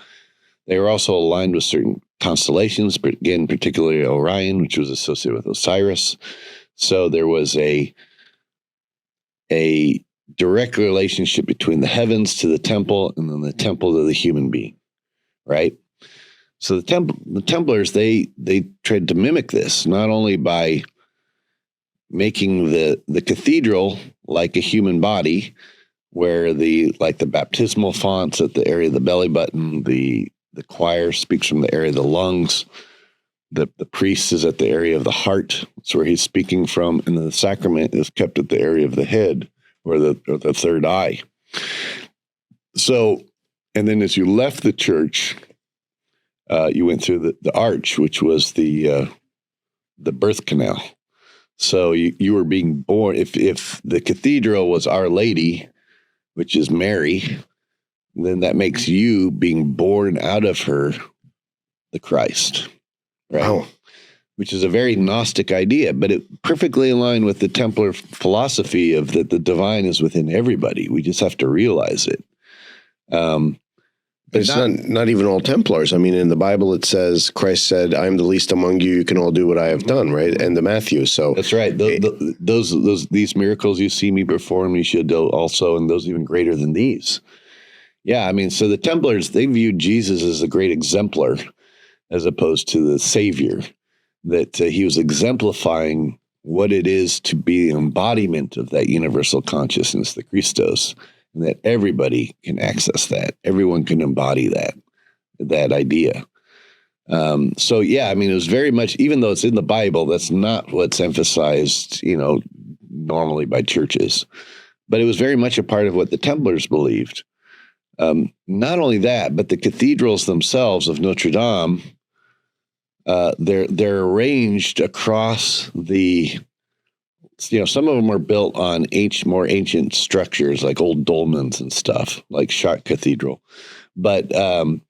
They were also aligned with certain constellations, but again, particularly Orion, which was associated with Osiris. So there was a direct relationship between the heavens to the temple, and then the temple to the human being. Right. So the Templars, they tried to mimic this, not only by making the cathedral like a human body, where the baptismal fonts at the area of the belly button, the choir speaks from the area of the lungs, the priest is at the area of the heart, that's where he's speaking from, and the sacrament is kept at the area of the head or the third eye. So, and then as you left the church, you went through the arch, which was the birth canal. So you were being born. If the cathedral was Our Lady, which is Mary, then that makes you being born out of her, the Christ, right?
Wow.
Which is a very Gnostic idea, but it perfectly aligned with the Templar philosophy of that the divine is within everybody. We just have to realize it.
But it's not even all Templars. I mean, in the Bible, it says, Christ said, I'm the least among you. You can all do what I have done, right? And the Matthew. So
that's right. These miracles you see me perform, you should do also, and those even greater than these. Yeah, I mean, so the Templars, they viewed Jesus as a great exemplar as opposed to the Savior, that he was exemplifying what it is to be the embodiment of that universal consciousness, the Christos. And that everybody can access that. Everyone can embody that idea. So, yeah, I mean, it was very much, even though it's in the Bible, that's not what's emphasized, normally by churches. But it was very much a part of what the Templars believed. Not only that, but the cathedrals themselves of Notre Dame, they're arranged across the... some of them are built on more ancient structures like old dolmens and stuff, like Chartres Cathedral. But the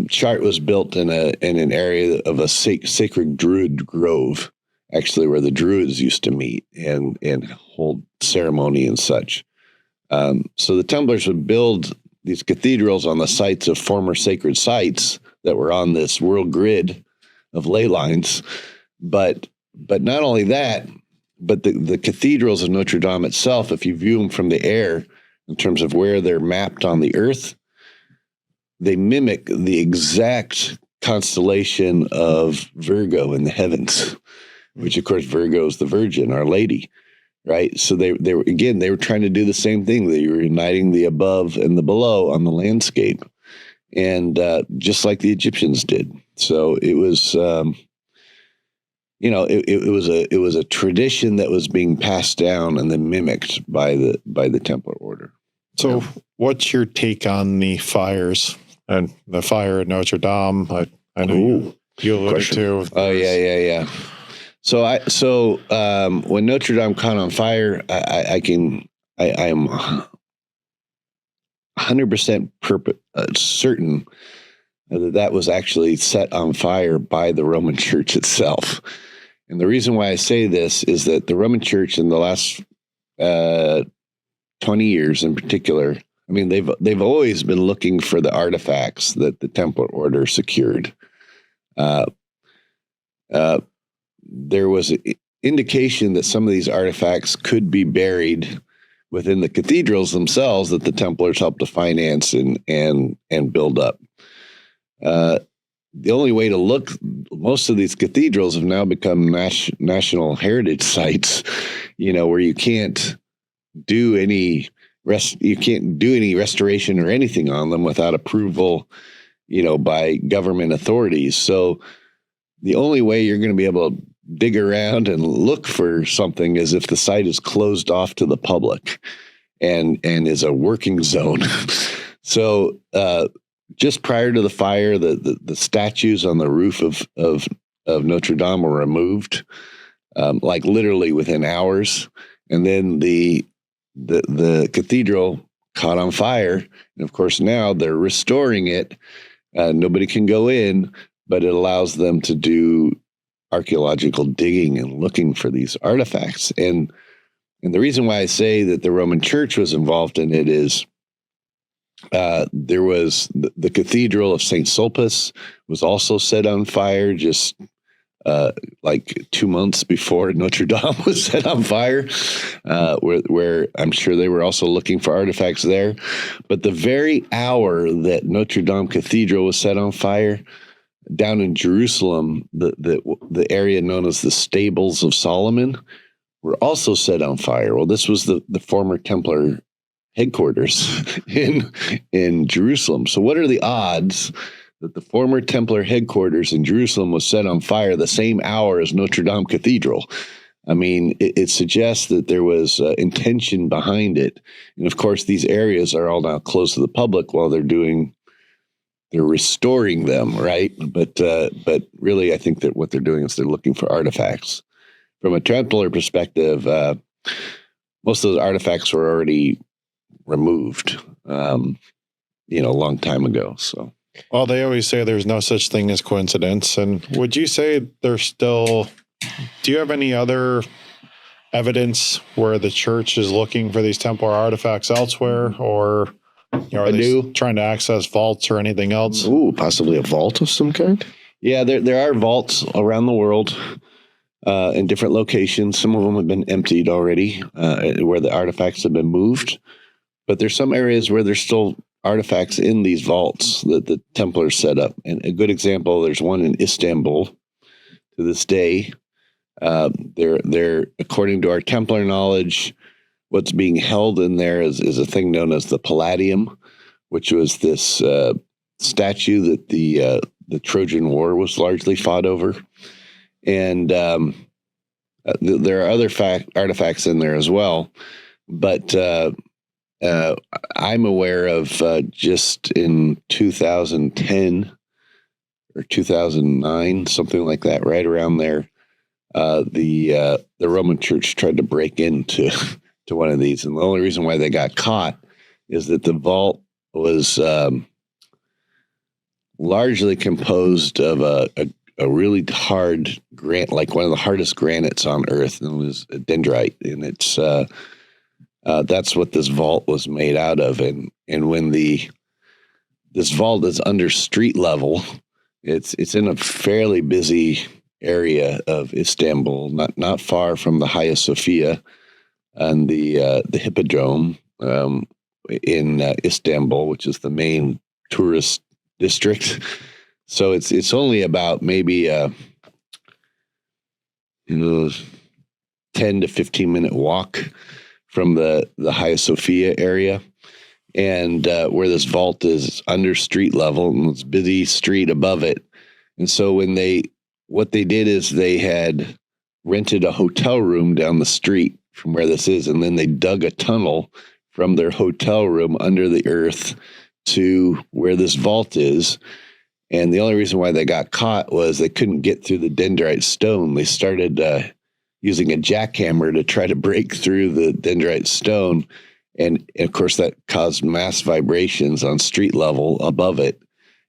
Chartres was built in an area of a sacred Druid grove, actually, where the Druids used to meet and hold ceremony and such. So the Templars would build these cathedrals on the sites of former sacred sites that were on this world grid of ley lines, but not only that, but the cathedrals of Notre Dame itself, if you view them from the air in terms of where they're mapped on the earth, they mimic the exact constellation of Virgo in the heavens, which of course Virgo is the Virgin, Our Lady, right? So they were trying to do the same thing. They were uniting the above and the below on the landscape, and just like the Egyptians did. So it was, it was a tradition that was being passed down and then mimicked by the Templar order.
So, what's your take on the fires and the fire at Notre Dame? I know you alluded to.
Oh yeah. So when Notre Dame caught on fire, I am 100% certain that was actually set on fire by the Roman Church itself. And the reason why I say this is that the Roman Church in the last 20 years in particular, I mean, they've always been looking for the artifacts that the Templar order secured. There was an indication that some of these artifacts could be buried within the cathedrals themselves that the Templars helped to finance and build up. The only way to look, most of these cathedrals have now become national heritage sites, where you can't do any restoration or anything on them without approval, by government authorities. So the only way you're going to be able to dig around and look for something is if the site is closed off to the public and is a working zone. So just prior to the fire, the statues on the roof of Notre Dame were removed, like literally within hours. And then the cathedral caught on fire. And of course, now they're restoring it. Nobody can go in, but it allows them to do archaeological digging and looking for these artifacts. And the reason why I say that the Roman Church was involved in it is there was the Cathedral of St. Sulpice was also set on fire just like 2 months before Notre Dame was set on fire, where I'm sure they were also looking for artifacts there. But the very hour that Notre Dame Cathedral was set on fire, down in Jerusalem, the area known as the Stables of Solomon were also set on fire. Well, this was the former Templar headquarters in Jerusalem. So what are the odds that the former Templar headquarters in Jerusalem was set on fire the same hour as Notre Dame Cathedral? I mean, it suggests that there was intention behind it. And of course, these areas are all now closed to the public while they're restoring them, right? But really, I think that what they're doing is they're looking for artifacts. From a Templar perspective, most of those artifacts were already removed, a long time ago. So,
well, they always say there's no such thing as coincidence. And would you say there's still? Do you have any other evidence where the church is looking for these Templar artifacts elsewhere, or are they trying to access vaults or anything else?
Ooh, possibly a vault of some kind?
Yeah, there are vaults around the world in different locations. Some of them have been emptied already, where the artifacts have been moved. But there's some areas where there's still artifacts in these vaults that the Templars set up. And a good example, there's one in Istanbul to this day. They're according to our Templar knowledge, what's being held in there is a thing known as the Palladium, which was this statue that the Trojan War was largely fought over. And there are other artifacts in there as well. But I'm aware of just in 2010 or 2009, something like that, right around there, the Roman Church tried to break into to one of these. And the only reason why they got caught is that the vault was largely composed of a really hard granite, like one of the hardest granites on Earth, and it was a dendrite. And it's that's what this vault was made out of. And when this vault is under street level, it's in a fairly busy area of Istanbul, not far from the Hagia Sophia and the Hippodrome in Istanbul, which is the main tourist district. So it's only about maybe 10 to 15-minute walk from the Hagia Sophia area, and where this vault is under street level, and it's busy street above it. And so what they did is they had rented a hotel room down the street from where this is, and then they dug a tunnel from their hotel room under the earth to where this vault is. And the only reason why they got caught was they couldn't get through the dendrite stone. They started using a jackhammer to try to break through the dendrite stone. And of course, that caused mass vibrations on street level above it.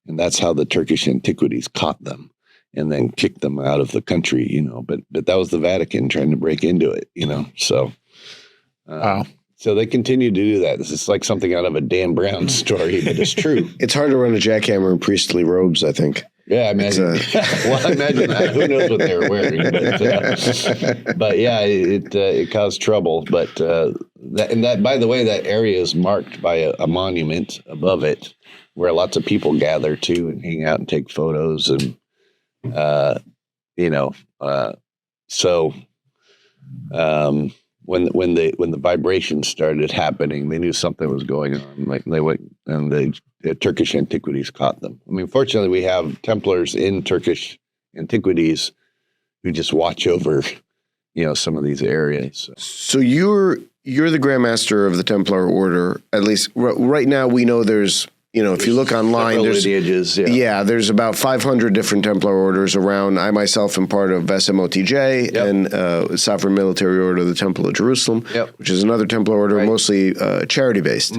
And that's how the Turkish antiquities caught them and then kicked them out of the country, But that was the Vatican trying to break into it, So,
Wow.
So they continue to do that. This is like something out of a Dan Brown story, but it's true.
It's hard to run a jackhammer in priestly robes, I think.
Yeah, I imagine. Well, I imagine that. Who knows what they were wearing? But yeah, it caused trouble. But that, by the way, that area is marked by a monument above it, where lots of people gather to and hang out and take photos, and so. When the vibrations started happening, they knew something was going on. Like they went, and the Turkish antiquities caught them. I mean, fortunately, we have Templars in Turkish antiquities who just watch over, some of these areas.
So you're the Grand Master of the Templar Order. At least right now, we know there's. If you look online, there's
lineages,
there's about 500 different Templar orders around. I myself am part of SMOTJ and Sovereign Military Order of the Temple of Jerusalem, which is another Templar order, mostly charity-based,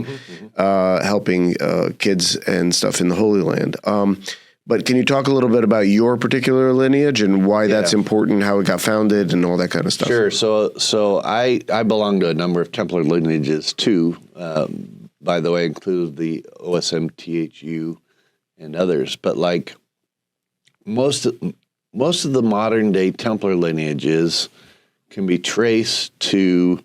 helping kids and stuff in the Holy Land. But can you talk a little bit about your particular lineage and why that's important, how it got founded, and all that kind of stuff?
Sure. So I belong to a number of Templar lineages too. By the way, include the OSMTHU and others. But like most of the modern day Templar lineages can be traced to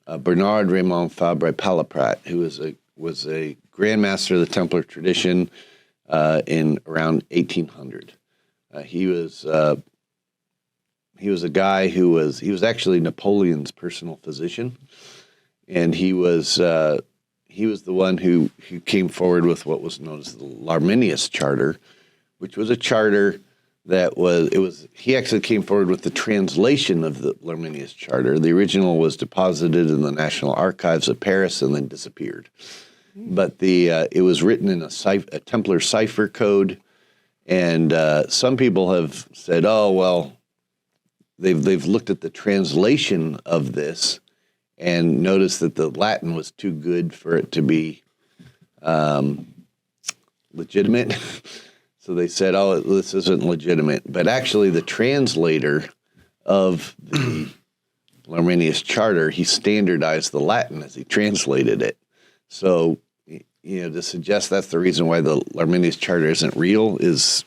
Bernard Raymond Fabre Palaprat, who was a Grand Master of the Templar tradition in around 1800. He was a guy who was actually Napoleon's personal physician, and he was the one who came forward with what was known as the Larminius Charter, which was a charter he actually came forward with the translation of the Larminius Charter. The original was deposited in the National Archives of Paris and then disappeared. But it was written in a Templar cipher code, and some people have said, oh, well, they've looked at the translation of this and noticed that the Latin was too good for it to be legitimate. So they said, oh, this isn't legitimate. But actually, the translator of the Larminius Charter, he standardized the Latin as he translated it. So, to suggest that's the reason why the Larminius Charter isn't real is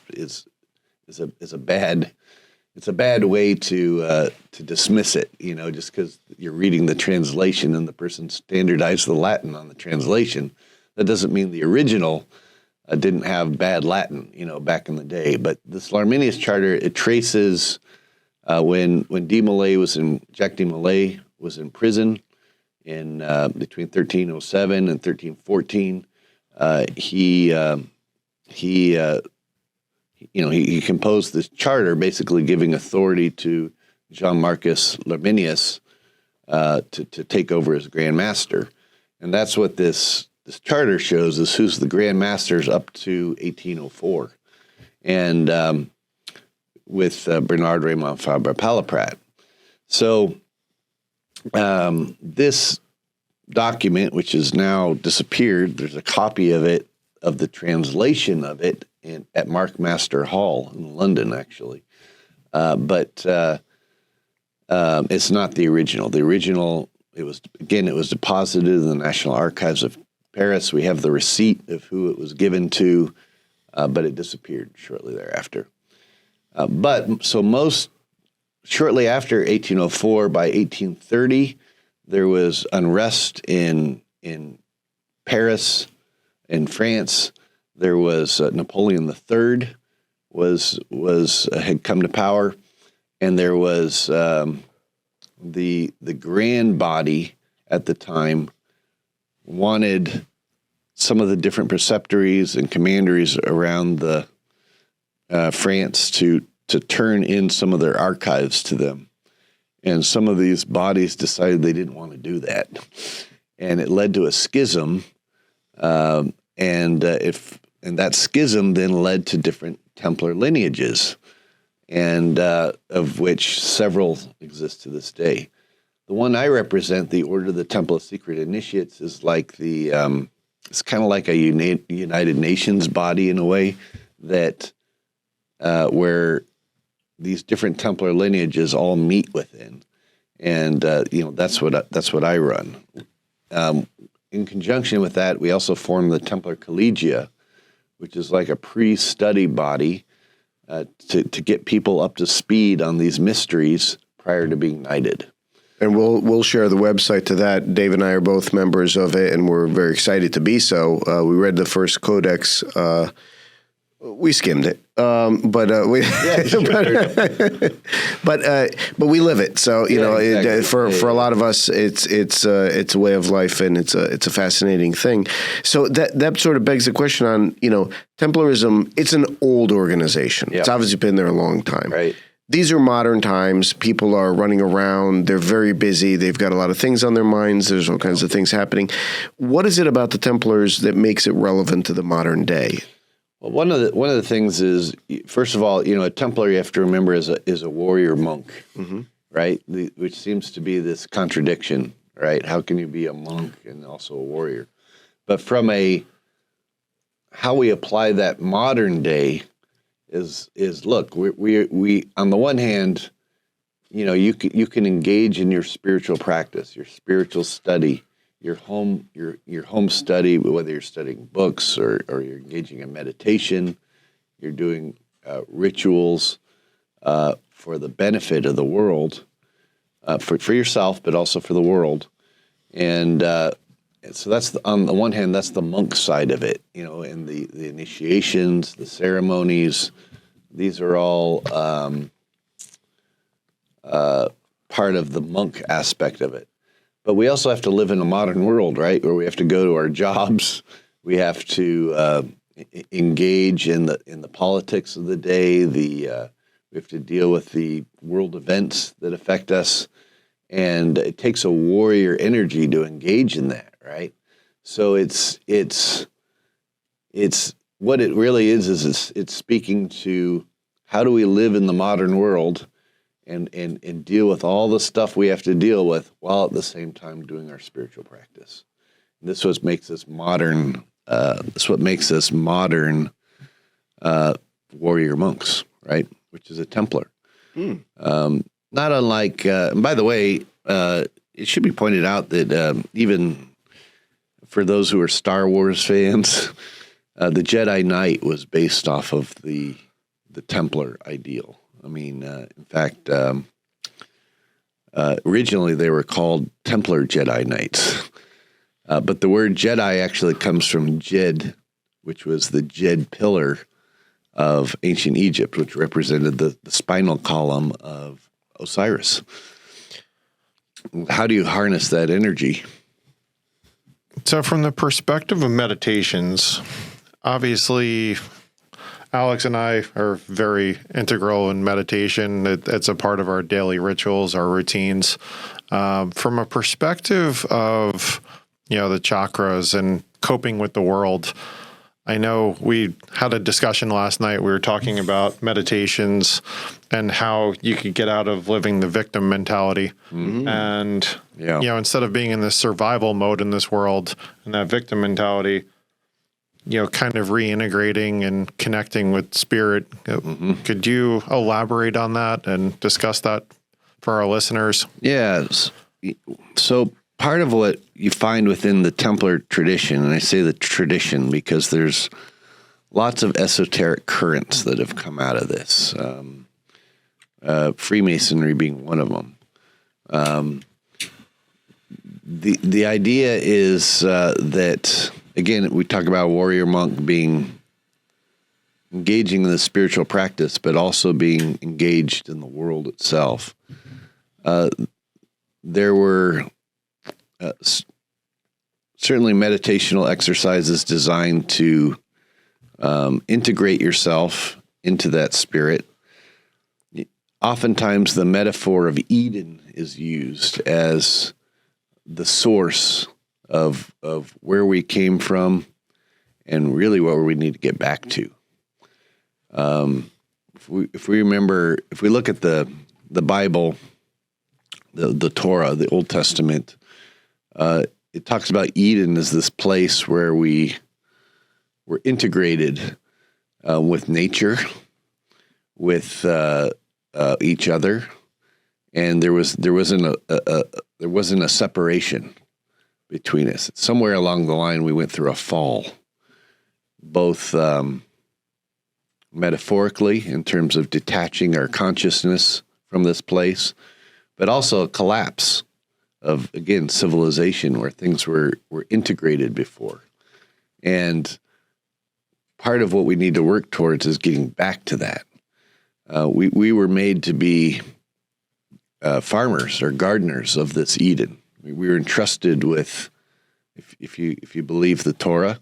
a bad way to dismiss it, just because you're reading the translation and the person standardized the Latin on the translation. That doesn't mean the original didn't have bad Latin, back in the day. But this Larminius Charter, it traces when Jacques de Molay was in prison in between 1307 and 1314. He composed this charter, basically giving authority to Jean-Marcus Larminius to take over as Grand Master. And that's what this charter shows, is who's the Grand Masters up to 1804. And with Bernard Raymond Fabre Palaprat. So this document, which has now disappeared, there's a copy of it, of the translation of it, at Mark Master Hall in London, actually. But it's not the original. The original, it was deposited in the National Archives of Paris. We have the receipt of who it was given to, but it disappeared shortly thereafter. Shortly after 1804, by 1830, there was unrest in Paris, in France. There was Napoleon III had come to power, and there was the grand body at the time wanted some of the different preceptories and commanderies around the France to turn in some of their archives to them. And some of these bodies decided they didn't want to do that. And it led to a schism. And that schism then led to different Templar lineages, and of which several exist to this day. The one I represent, the Order of the Temple of Secret Initiates, is like it's kind of like a United Nations body in a way, that where these different Templar lineages all meet within, and that's what I run. In conjunction with that, we also form the Templar Collegia, which is like a pre-study body to get people up to speed on these mysteries prior to being knighted.
And we'll share the website to that. Dave and I are both members of it, and we're very excited to be so. We read the first codex. We skimmed it, but we live it. So exactly. For a lot of us, it's a way of life, and it's a fascinating thing. So that sort of begs the question on Templarism. It's an old organization. Yep. It's obviously been there a long time.
Right.
These are modern times. People are running around. They're very busy. They've got a lot of things on their minds. There's all kinds of things happening. What is it about the Templars that makes it relevant to the modern day?
Well, one of the things is, first of all, a Templar, you have to remember, is a warrior monk, mm-hmm. right? Which seems to be this contradiction, right? How can you be a monk and also a warrior? But from how we apply that modern day is look, we on the one hand, you can engage in your spiritual practice, your spiritual study, your home study, whether you're studying books or you're engaging in meditation, you're doing rituals for the benefit of the world, for yourself, but also for the world. And so that's on the one hand, that's the monk side of it, and the initiations, the ceremonies. These are all part of the monk aspect of it. But we also have to live in a modern world, right, where we have to go to our jobs. We have to engage in the politics of the day. We have to deal with the world events that affect us, and it takes a warrior energy to engage in that, right? So it's what it really is it's speaking to how do we live in the modern world and deal with all the stuff we have to deal with while at the same time doing our spiritual practice. And this is what makes us modern. Warrior monks, right? Which is a Templar. Not unlike. And by the way, it should be pointed out that even for those who are Star Wars fans, the Jedi Knight was based off of the Templar ideal. I mean, in fact, originally they were called Templar Jedi Knights. But the word Jedi actually comes from Jed, which was the Jed pillar of ancient Egypt, which represented the spinal column of Osiris. How do you harness that energy?
So from the perspective of meditations, obviously Alex and I are very integral in meditation. It's a part of our daily rituals, our routines. From a perspective of, the chakras and coping with the world, I know we had a discussion last night. We were talking about meditations and how you could get out of living the victim mentality. Mm-hmm. And, instead of being in this survival mode in this world and that victim mentality, kind of reintegrating and connecting with spirit. Mm-hmm. Could you elaborate on that and discuss that for our listeners?
Yes. So part of what you find within the Templar tradition, and I say the tradition because there's lots of esoteric currents that have come out of this, Freemasonry being one of them. The idea is that, again, we talk about a warrior monk being engaging in the spiritual practice, but also being engaged in the world itself. There were certainly meditational exercises designed to integrate yourself into that spirit. Oftentimes, the metaphor of Eden is used as the source of where we came from and really where we need to get back to. If we remember, if we look at the Bible, the Torah, the Old Testament, it talks about Eden as this place where we were integrated with nature, with each other, and there wasn't a separation between us. Somewhere along the line, we went through a fall, both metaphorically in terms of detaching our consciousness from this place, but also a collapse of, again, civilization where things were integrated before. And part of what we need to work towards is getting back to that. We were made to be farmers or gardeners of this Eden. We were entrusted with, if you believe the Torah,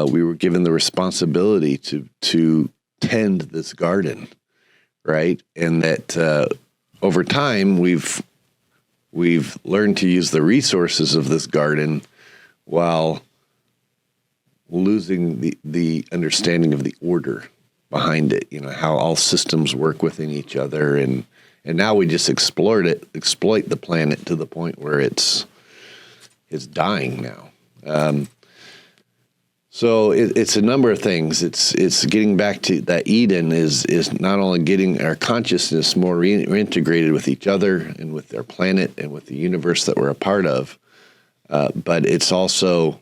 we were given the responsibility to tend this garden, right? And that over time we've learned to use the resources of this garden while losing the understanding of the order behind it, how all systems work within each other. And now we just exploit the planet to the point where it's dying now. So it's a number of things. It's getting back to that Eden is not only getting our consciousness more reintegrated with each other and with our planet and with the universe that we're a part of, but it's also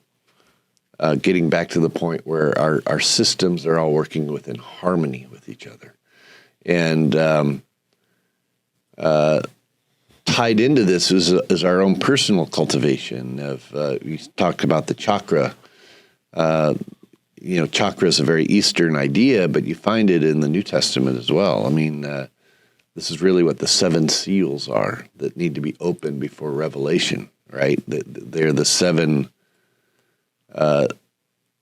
getting back to the point where our systems are all working within harmony with each other. And tied into this is our own personal cultivation of, we talked about the chakra. Chakra is a very Eastern idea, but you find it in the New Testament as well. I mean, this is really what the 7 seals are that need to be opened before Revelation, right? They're the 7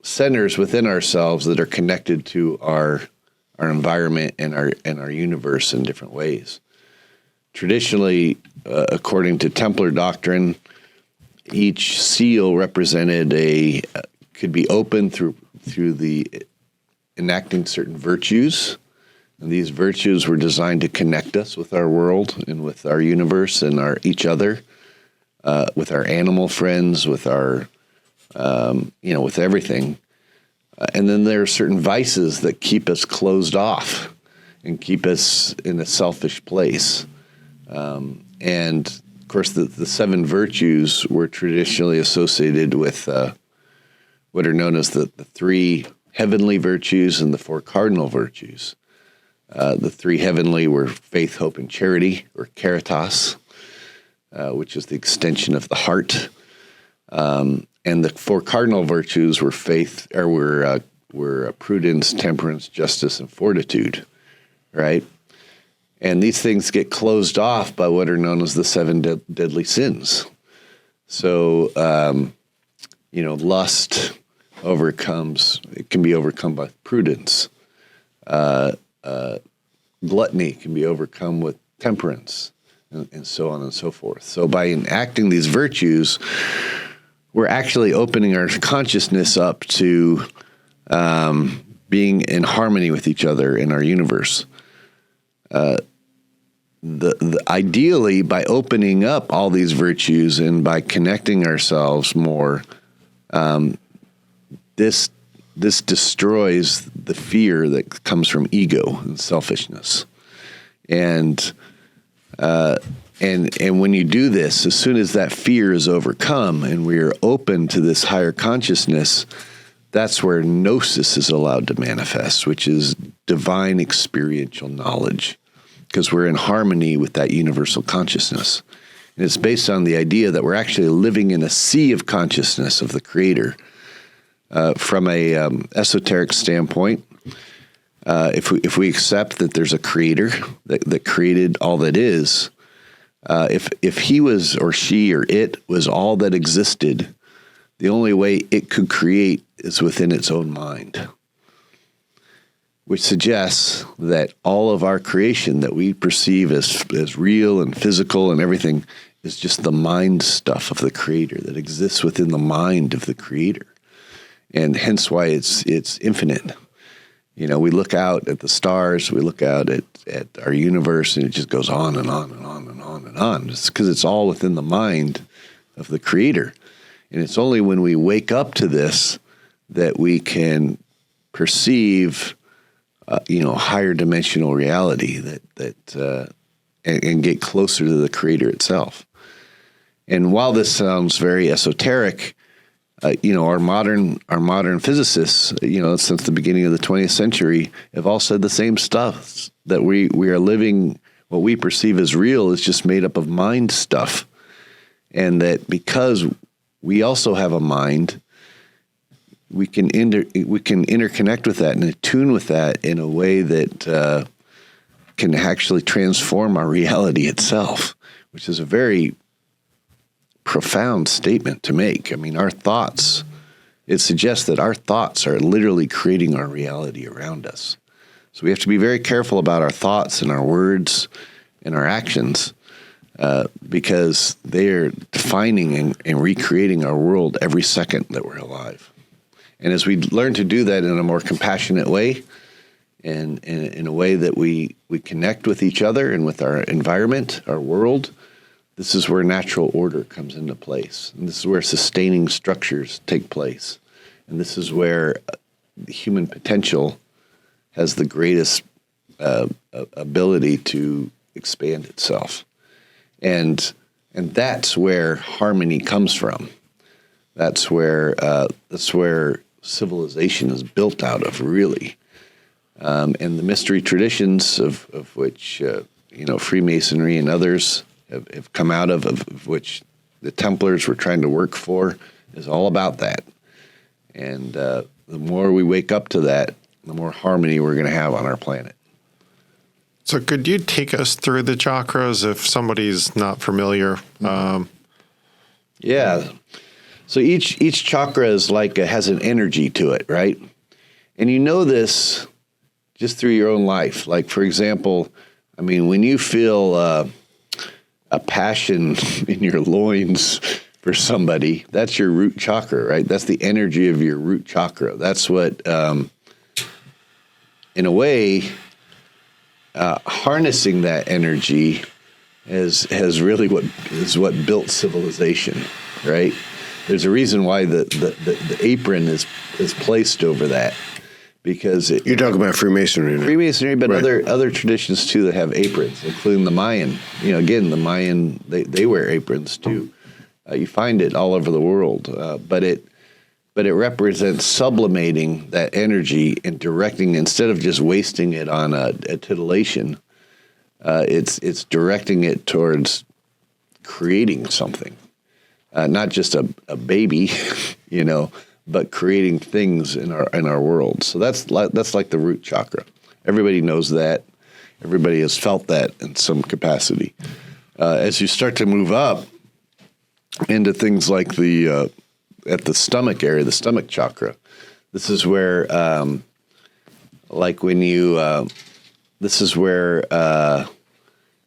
centers within ourselves that are connected to our environment and our universe in different ways. Traditionally, according to Templar doctrine, each seal represented could be opened through the enacting certain virtues. And these virtues were designed to connect us with our world and with our universe and each other, with our animal friends, with our, with everything. And then there are certain vices that keep us closed off and keep us in a selfish place. And of course, the 7 virtues were traditionally associated with what are known as the 3 heavenly virtues and the 4 cardinal virtues. The 3 heavenly were faith, hope, and charity, or caritas, which is the extension of the heart. And the 4 cardinal virtues were faith, or were prudence, temperance, justice, and fortitude, right? And these things get closed off by what are known as the 7 deadly sins. So, lust can be overcome by prudence. Gluttony can be overcome with temperance, and so on and so forth. So by enacting these virtues, we're actually opening our consciousness up to being in harmony with each other in our universe. Ideally, by opening up all these virtues and by connecting ourselves more, this destroys the fear that comes from ego and selfishness. And when you do this, as soon as that fear is overcome and we are open to this higher consciousness, that's where gnosis is allowed to manifest, which is divine experiential knowledge, because we're in harmony with that universal consciousness. And it's based on the idea that we're actually living in a sea of consciousness of the Creator. From a esoteric standpoint, if we accept that there's a creator that created all that is, if he was or she or it was all that existed, the only way it could create is within its own mind, which suggests that all of our creation that we perceive as real and physical and everything is just the mind stuff of the creator that exists within the mind of the creator. And hence why it's infinite. You know, we look out at the stars, we look out at our universe, and it just goes on and on and on and on and on. It's because it's all within the mind of the creator. And it's only when we wake up to this that we can perceive, higher dimensional reality and get closer to the creator itself. And while this sounds very esoteric, our modern physicists, since the beginning of the 20th century, have all said the same stuff, that we are living, what we perceive as real is just made up of mind stuff. And that because we also have a mind, we can interconnect with that and attune with that in a way that can actually transform our reality itself, which is a very profound statement to make. I mean, our thoughts, it suggests that our thoughts are literally creating our reality around us. So we have to be very careful about our thoughts and our words and our actions because they are defining and recreating our world every second that we're alive. And as we learn to do that in a more compassionate way and in a way that we connect with each other and with our environment, our world, this is where natural order comes into place. And this is where sustaining structures take place. And this is where the human potential has the greatest ability to expand itself. And that's where harmony comes from. That's where civilization is built out of, really. And the mystery traditions of which, Freemasonry and others have come out of which the Templars were trying to work for, is all about that. And the more we wake up to that, the more harmony we're going to have on our planet.
So could you take us through the chakras if somebody's not familiar?
Yeah. So each chakra is has an energy to it, right? And you know this just through your own life. Like, for example, I mean, when you feel a passion in your loins for somebody, that's your root chakra, right? That's the energy of your root chakra. That's what, in a way, harnessing that energy has really what built civilization, right? There's a reason why the apron is placed over that. Because
you're talking about Freemasonry, right?
Freemasonry, but
right.
other traditions too that have aprons, including the Mayan. Again, the Mayan they wear aprons too. You find it all over the world, but it represents sublimating that energy and directing, instead of just wasting it on a titillation. It's directing it towards creating something, not just a baby, but creating things in our world. So that's like the root chakra. Everybody knows that. Everybody has felt that in some capacity. As you start to move up into things like at the stomach area, the stomach chakra, this is where,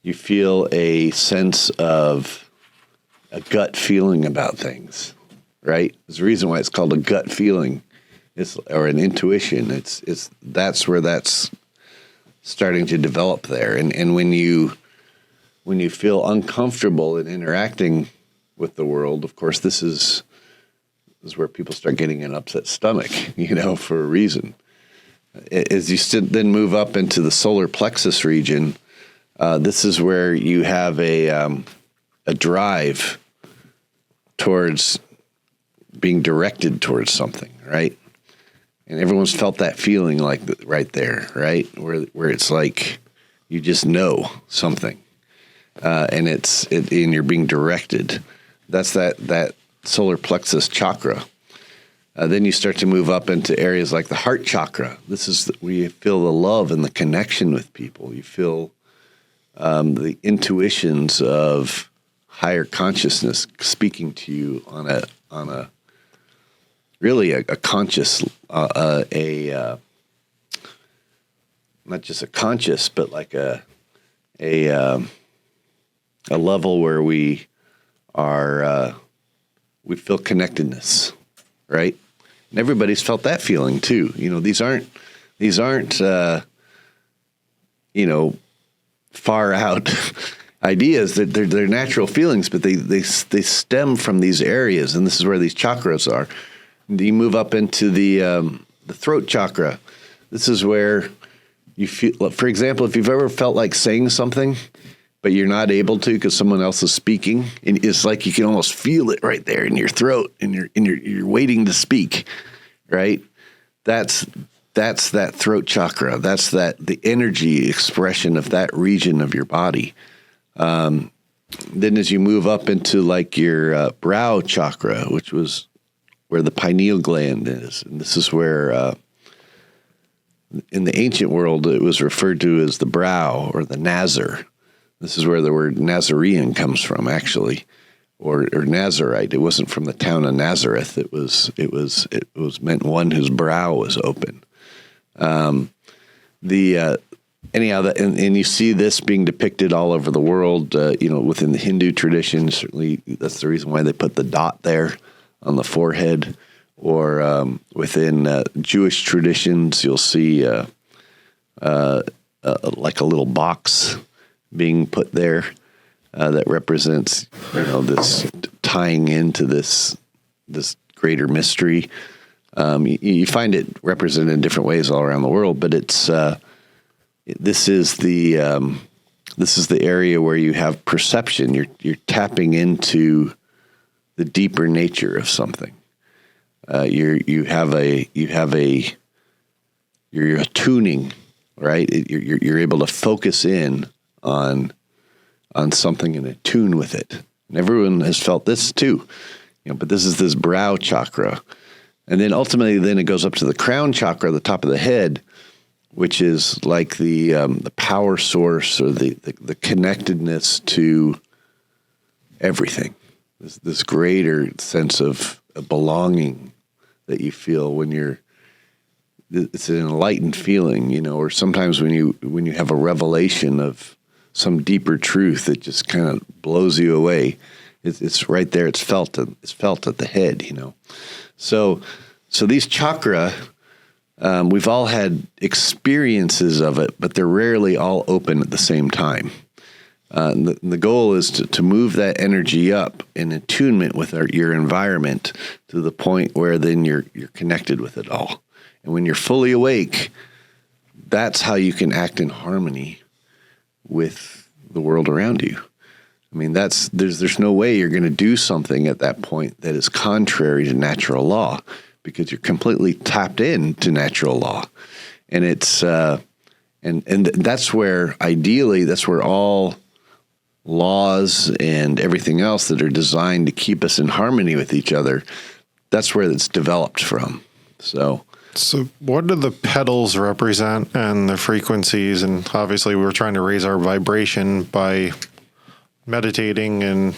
you feel a sense of a gut feeling about things. Right? There's a reason why it's called a gut feeling, or an intuition. That's where that's starting to develop there. And when you feel uncomfortable in interacting with the world, of course, this is where people start getting an upset stomach, for a reason. As you then move up into the solar plexus region, this is where you have a drive towards being directed towards something, right? And everyone's felt that feeling right there, right? Where it's like you just know something, and you're being directed. That's that solar plexus chakra. Then you start to move up into areas like the heart chakra. This is where you feel the love and the connection with people. You feel the intuitions of higher consciousness speaking to you on a really a conscious, not just a conscious, but like a level where we feel connectedness, right? And everybody's felt that feeling too. These aren't far out ideas. That they're natural feelings, but they stem from these areas, and this is where these chakras are. You move up into the throat chakra. This is where you feel, for example, if you've ever felt like saying something, but you're not able to because someone else is speaking, and it's like you can almost feel it right there in your throat, and you're waiting to speak, right? That's that throat chakra. That's the energy expression of that region of your body. Then as you move up into like your brow chakra, which was where the pineal gland is, and this is where in the ancient world it was referred to as the brow or the Nazar. This is where the word Nazarene comes from, actually, or Nazarite. It wasn't from the town of Nazareth. It was meant one whose brow was open. And you see this being depicted all over the world. Within the Hindu tradition, certainly that's the reason why they put the dot there on the forehead. Or within Jewish traditions, you'll see like a little box being put there that represents this tying into this greater mystery. You find it represented in different ways all around the world, but it's this is the area where you have perception. You're tapping into the deeper nature of something. You're attuning, right? You're able to focus in on something and attune with it. And everyone has felt this too, but this is this brow chakra. And then ultimately it goes up to the crown chakra, the top of the head, which is like the power source or the connectedness to everything. This greater sense of belonging that you feel when it's an enlightened feeling, or sometimes when you have a revelation of some deeper truth that just kind of blows you away. It's right there. It's felt at the head, So these chakra, we've all had experiences of it, but they're rarely all open at the same time. The goal is to move that energy up in attunement with your environment to the point where then you're connected with it all. And when you're fully awake, that's how you can act in harmony with the world around you. I mean, there's no way you're going to do something at that point that is contrary to natural law, because you're completely tapped into natural law. And it's and that's where ideally that's where all laws and everything else that are designed to keep us in harmony with each other, that's where it's developed from. So what do the pedals represent and the frequencies? And obviously we're trying to raise our vibration by meditating and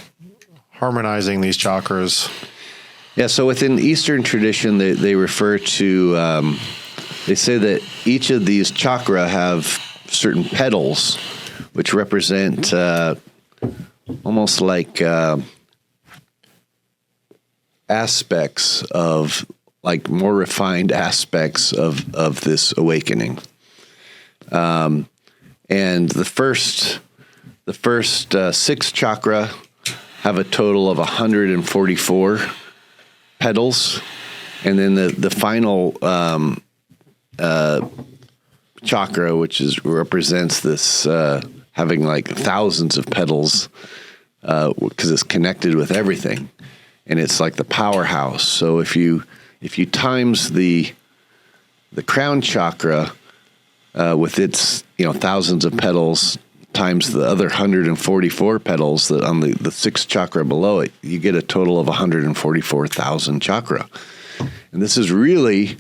harmonizing these chakras. Yeah, so within Eastern tradition, they refer to, they say that each of these chakra have certain pedals, which represent almost like aspects of, like more refined aspects of this awakening. And the first 6 chakra have a total of 144 petals, and then the final chakra, which represents this having like thousands of petals, because it's connected with everything, and it's like the powerhouse. So if you times the crown chakra with its thousands of petals times the other 144 petals that on the 6th chakra below it, you get a total of 144,000 chakra. And And this is really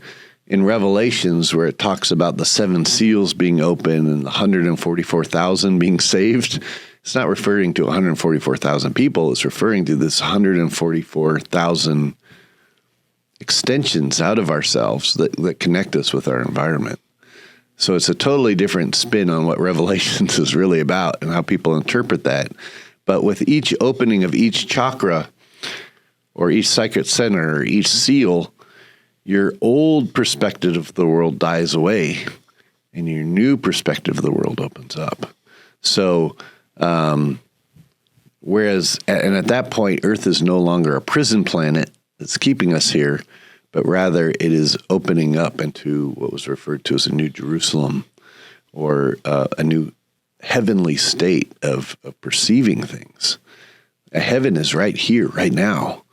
in Revelations where it talks about the 7 seals being open and the 144,000 being saved. It's not referring to 144,000 people. It's referring to this 144,000 extensions out of ourselves that connect us with our environment. So it's a totally different spin on what Revelations is really about and how people interpret that. But with each opening of each chakra or each psychic center or each seal, your old perspective of the world dies away and your new perspective of the world opens up. So, whereas, and at that point, Earth is no longer a prison planet that's keeping us here, but rather it is opening up into what was referred to as a new Jerusalem or a new heavenly state of perceiving things. A heaven is right here, right now.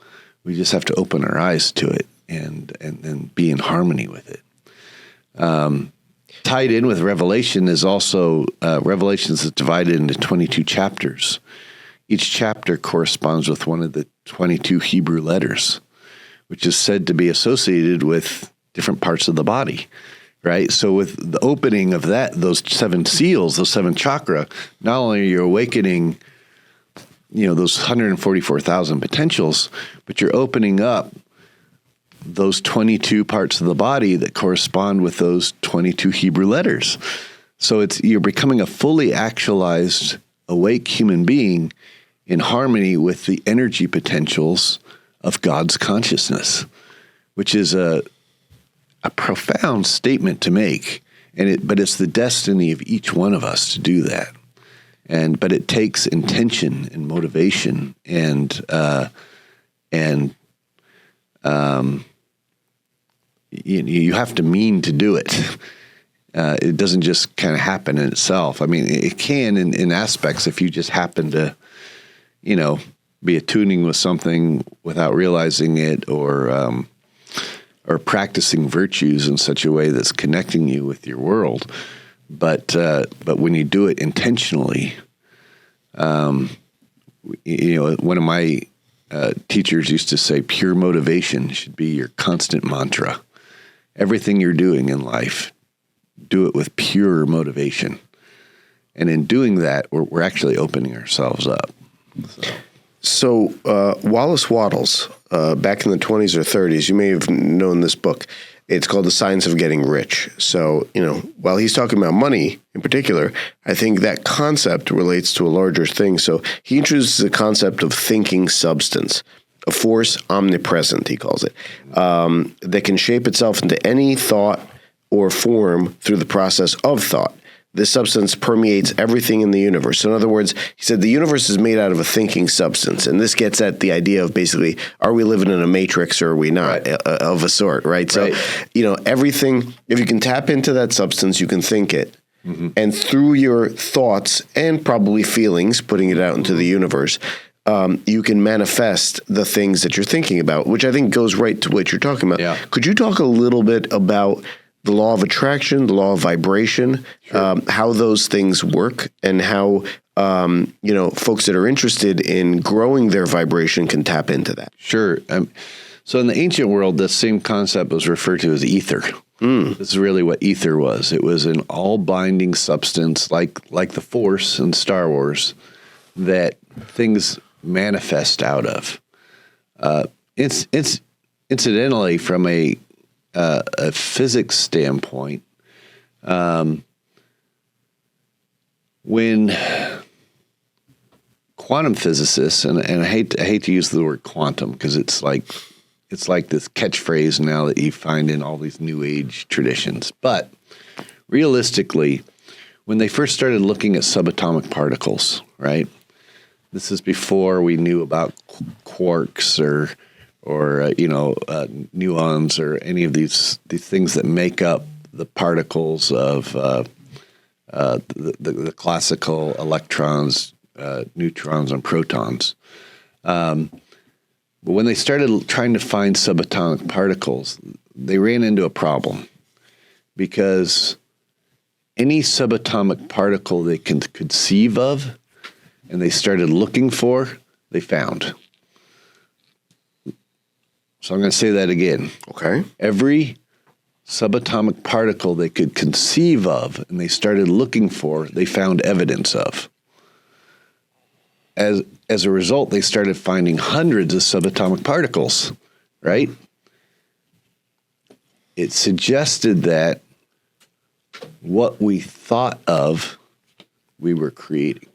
We just have to open our eyes to it and be in harmony with it. Tied in with Revelation is also, Revelations is divided into 22 chapters. Each chapter corresponds with one of the 22 Hebrew letters, which is said to be associated with different parts of the body, right? So with the opening of those 7 seals, those 7 chakra, not only are you awakening, those 144,000 potentials, but you're opening up those 22 parts of the body that correspond with those 22 Hebrew letters. So you're becoming a fully actualized, awake human being in harmony with the energy potentials of God's consciousness, which is a profound statement to make. But it's the destiny of each one of us to do that. But it takes intention and motivation and you have to mean to do it. It doesn't just kind of happen in itself. I mean, it can in aspects if you just happen to, be attuning with something without realizing it, or practicing virtues in such a way that's connecting you with your world. But when you do it intentionally, one of my teachers used to say, pure motivation should be your constant mantra. Everything you're doing in life, do it with pure motivation. And in doing that, we're actually opening ourselves up.
So Wallace Wattles, back in the 20s or 30s, you may have known this book. It's called The Science of Getting Rich. So, while he's talking about money in particular, I think that concept relates to a larger thing. So he introduces the concept of thinking substance, a force omnipresent, he calls it, that can shape itself into any thought or form through the process of thought. This substance permeates everything in the universe. So in other words, he said the universe is made out of a thinking substance. And this gets at the idea of basically, are we living in a matrix or are we not, right, of a sort, right? So, everything, if you can tap into that substance, you can think it. Mm-hmm. And through your thoughts and probably feelings, putting it out into the universe, you can manifest the things that you're thinking about, which I think goes right to what you're talking about. Yeah. Could you talk a little bit about the law of attraction, the law of vibration, sure, how those things work, and how folks that are interested in growing their vibration can tap into that? Sure.
So in the ancient world, the same concept was referred to as ether. This is really what ether was. It was an all-binding substance, like the Force in Star Wars, that things manifest out of. It's incidentally, from a physics standpoint, when quantum physicists, and I hate to use the word quantum because it's like this catchphrase now that you find in all these New Age traditions, but realistically, when they first started looking at subatomic particles, right? This is before we knew about quarks or muons or any of these things that make up the particles of the classical electrons, neutrons, and protons. But when they started trying to find subatomic particles, they ran into a problem because any subatomic particle they can conceive of and they started looking for, they found. So I'm going to say that again.
Okay.
Every subatomic particle they could conceive of and they started looking for, they found evidence of. As a result, they started finding hundreds of subatomic particles, right? It suggested that what we thought of, we were creating.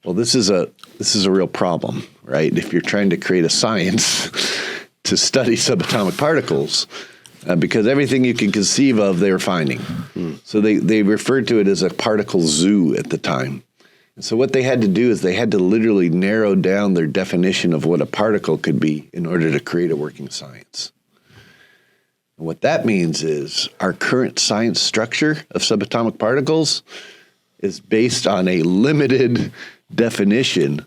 Well, this is a real problem, right? If you're trying to create a science to study subatomic particles, because everything you can conceive of, they were finding. So they referred to it as a particle zoo at the time. And so what they had to do is they had to literally narrow down their definition of what a particle could be in order to create a working science. And what that means is our current science structure of subatomic particles is based on a limited definition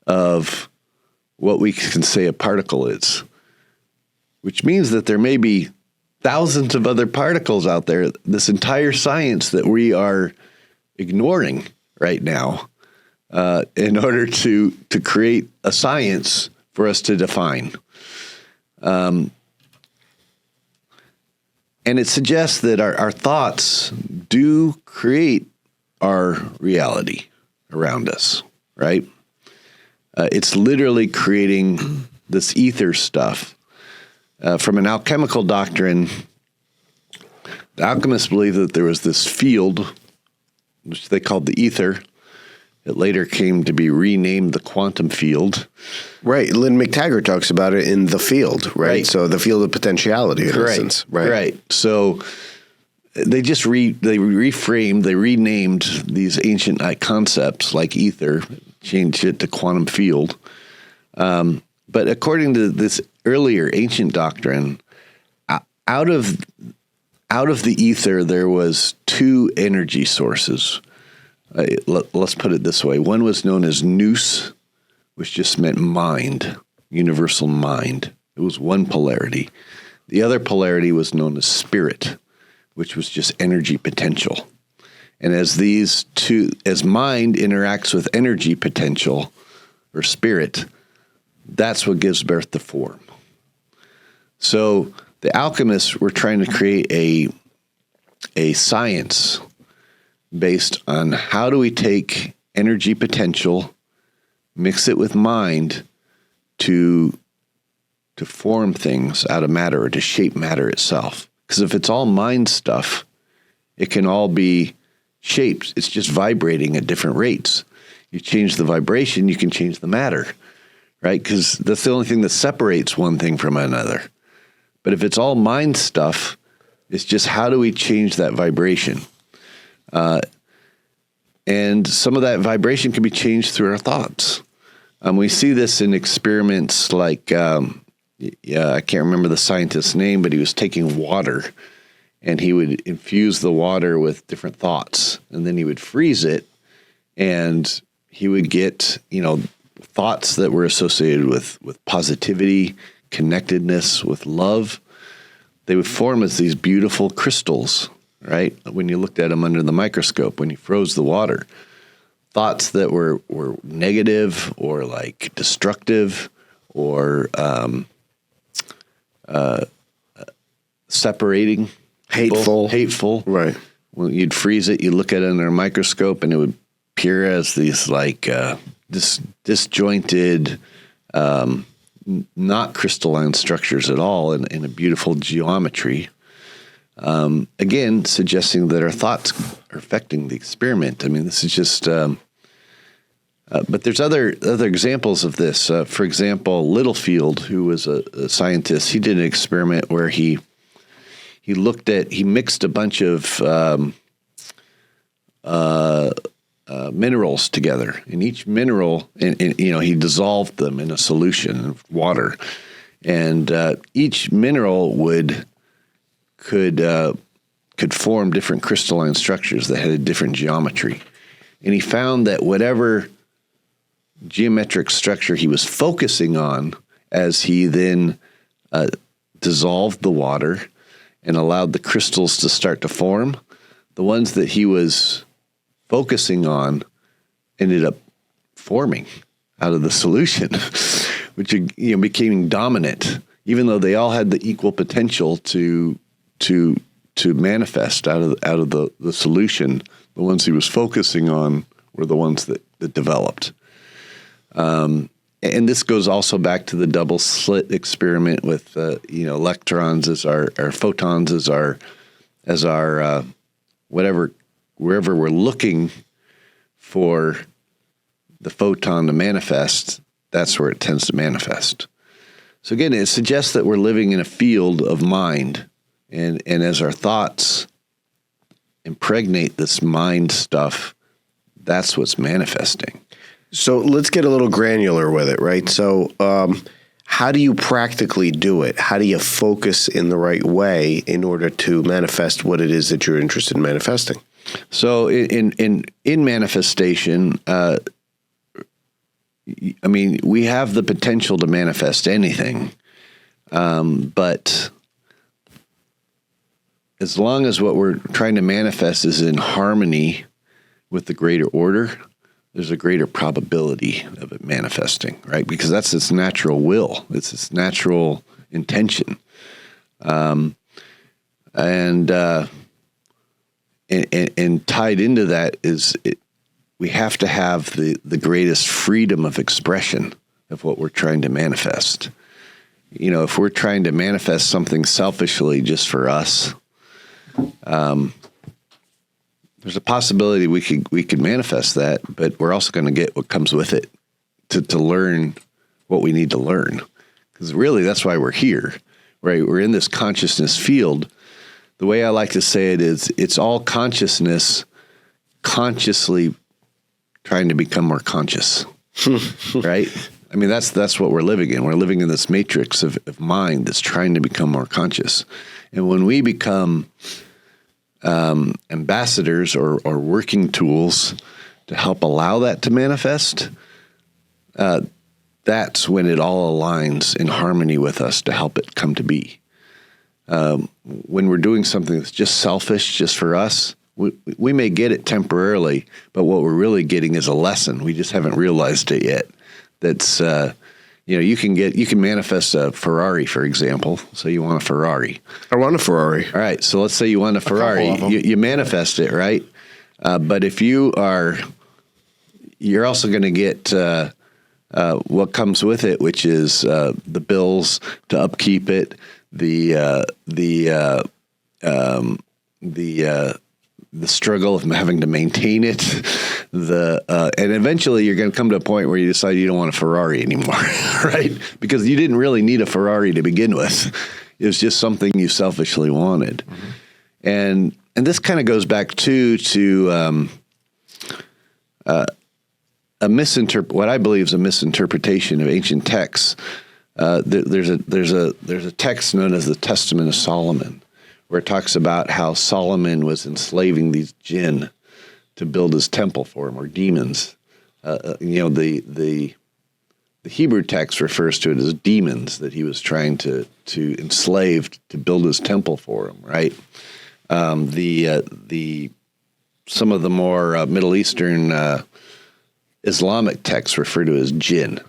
of what we can say a particle is, which means that there may be thousands of other particles out there, this entire science that we are ignoring right now in order to create a science for us to define. And it suggests that our thoughts do create our reality around us, right? It's literally creating this ether stuff. From an alchemical doctrine, the alchemists believed that there was this field, which they called the ether. It later came to be renamed the quantum field.
Right. Lynn McTaggart talks about it in The Field, right? So the field of potentiality, in essence.
Right. So they just reframed, they renamed these ancient concepts like ether, changed it to quantum field. But according to this earlier ancient doctrine, out of the ether, there was two energy sources. Let's put it this way. One was known as nous, which just meant mind, universal mind. It was one polarity. The other polarity was known as spirit, which was just energy potential. And as mind interacts with energy potential or spirit, that's what gives birth to form. So the alchemists were trying to create a science based on how do we take energy potential, mix it with mind to form things out of matter or to shape matter itself. Because if it's all mind stuff, it can all be shaped. It's just vibrating at different rates. You change the vibration, you can change the matter, right? Because that's the only thing that separates one thing from another. But if it's all mind stuff, it's just how do we change that vibration? And some of that vibration can be changed through our thoughts. We see this in experiments like, I can't remember the scientist's name, but he was taking water and he would infuse the water with different thoughts, and then he would freeze it, and he would get, thoughts that were associated with positivity, connectedness, with love. They would form as these beautiful crystals, right? When you looked at them under the microscope, when you froze the water, thoughts that were negative or like destructive or separating, hateful.
Right.
When you'd freeze it, you look at it under a microscope, and it would appear as these like disjointed, not crystalline structures at all, in a beautiful geometry. Again, suggesting that our thoughts are affecting the experiment. I mean, this is just, but there's other examples of this. For example, Littlefield, who was a scientist, he did an experiment where he mixed a bunch of minerals together, and each mineral, and he dissolved them in a solution of water, and each mineral could form different crystalline structures that had a different geometry. And he found that whatever geometric structure he was focusing on, as he then dissolved the water and allowed the crystals to start to form, the ones that he was focusing on ended up forming out of the solution, which became dominant, even though they all had the equal potential to manifest out of the solution. The ones he was focusing on were the ones that developed. And this goes also back to the double slit experiment with electrons as our photons as our whatever, wherever we're looking for the photon to manifest, that's where it tends to manifest. So again, it suggests that we're living in a field of mind, and as our thoughts impregnate this mind stuff, that's what's manifesting.
So let's get a little granular with it, right? So how do you practically do it? How do you focus in the right way in order to manifest what it is that you're interested in manifesting?
So in manifestation, we have the potential to manifest anything, but as long as what we're trying to manifest is in harmony with the greater order, there's a greater probability of it manifesting, right? Because that's its natural will. It's its natural intention. And tied into that is we have to have the greatest freedom of expression of what we're trying to manifest. If we're trying to manifest something selfishly just for us, there's a possibility we could manifest that, but we're also going to get what comes with it to learn what we need to learn. Because really, that's why we're here, right? We're in this consciousness field. The way I like to say it is, it's all consciousness consciously trying to become more conscious, right? That's what we're living in. We're living in this matrix of mind that's trying to become more conscious. And when we become ambassadors or working tools to help allow that to manifest, that's when it all aligns in harmony with us to help it come to be. When we're doing something that's just selfish, just for us, we may get it temporarily, but what we're really getting is a lesson. We just haven't realized it yet. That's you can manifest a Ferrari, for example. So you want a Ferrari.
I want a Ferrari.
All right. So let's say you want a Ferrari. You manifest it, right? But if you're also going to get what comes with it, which is the bills to upkeep it, the struggle of having to maintain it, and eventually you're going to come to a point where you decide you don't want a Ferrari anymore, right? Because you didn't really need a Ferrari to begin with. It was just something you selfishly wanted. Mm-hmm. And this kind of goes back to what I believe is a misinterpretation of ancient texts. There's a text known as the Testament of Solomon, where it talks about how Solomon was enslaving these jinn to build his temple for him, or demons. The Hebrew text refers to it as demons that he was trying to enslave to build his temple for him, right? Some of the more Middle Eastern Islamic texts refer to it as jinn.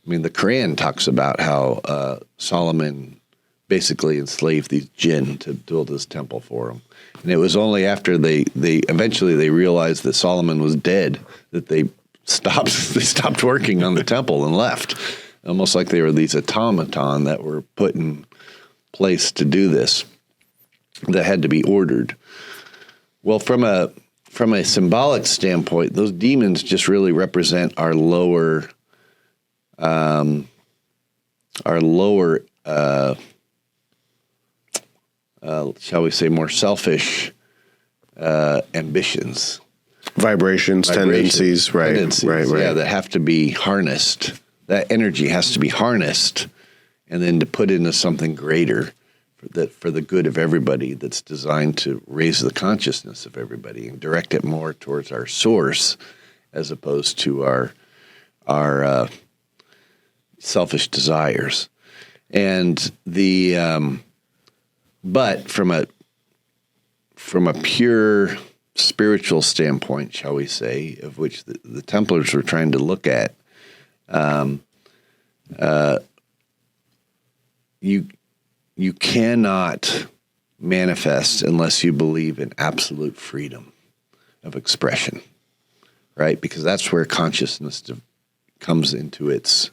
The Quran talks about how Solomon basically enslaved these jinn to build his temple for him. And it was only after they eventually realized that Solomon was dead that they stopped working on the temple and left. Almost like they were these automaton that were put in place to do this, that had to be ordered. Well, from a symbolic standpoint, those demons just really represent our lower shall we say, more selfish ambitions. Vibrations, tendencies, right. Yeah, that have to be harnessed. That energy has to be harnessed and then to put into something greater for the good of everybody, that's designed to raise the consciousness of everybody and direct it more towards our source as opposed to our selfish desires. And but from a pure spiritual standpoint, shall we say, of which the Templars were trying to look at, you cannot manifest unless you believe in absolute freedom of expression, right? Because that's where consciousness comes into its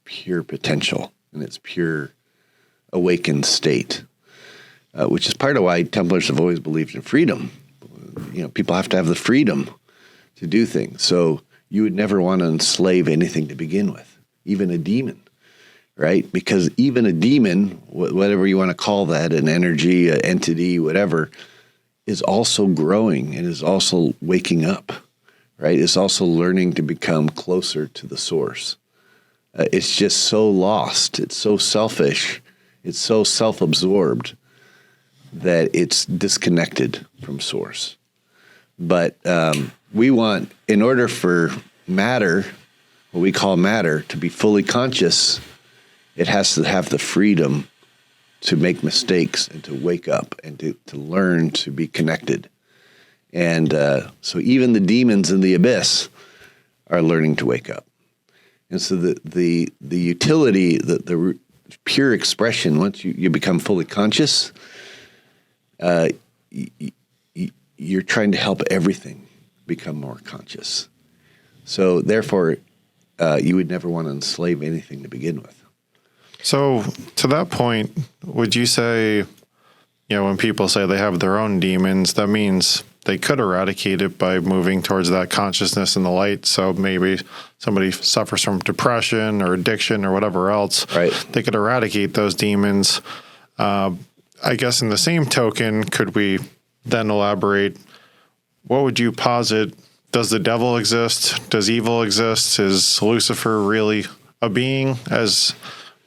pure potential and its pure awakened state, which is part of why Templars have always believed in freedom. People have to have the freedom to do things. So you would never want to enslave anything to begin with, even a demon, right? Because even a demon, whatever you want to call that, an energy, an entity, whatever, is also growing and is also waking up, right? It's also learning to become closer to the source. It's just so lost. It's so selfish. It's so self-absorbed that it's disconnected from source. But we want, in order for matter, what we call matter, to be fully conscious, it has to have the freedom to make mistakes and to wake up and to learn to be connected. And so even the demons in the abyss are learning to wake up. And so the utility, the pure expression, once you become fully conscious, you're trying to help everything become more conscious. So therefore, you would never want to enslave anything to begin with.
So to that point, would you say, when people say they have their own demons, that means they could eradicate it by moving towards that consciousness and the light? So maybe somebody suffers from depression or addiction or whatever else.
Right.
They could eradicate those demons. I guess in the same token, could we then elaborate, what would you posit? Does the devil exist? Does evil exist? Is Lucifer really a being as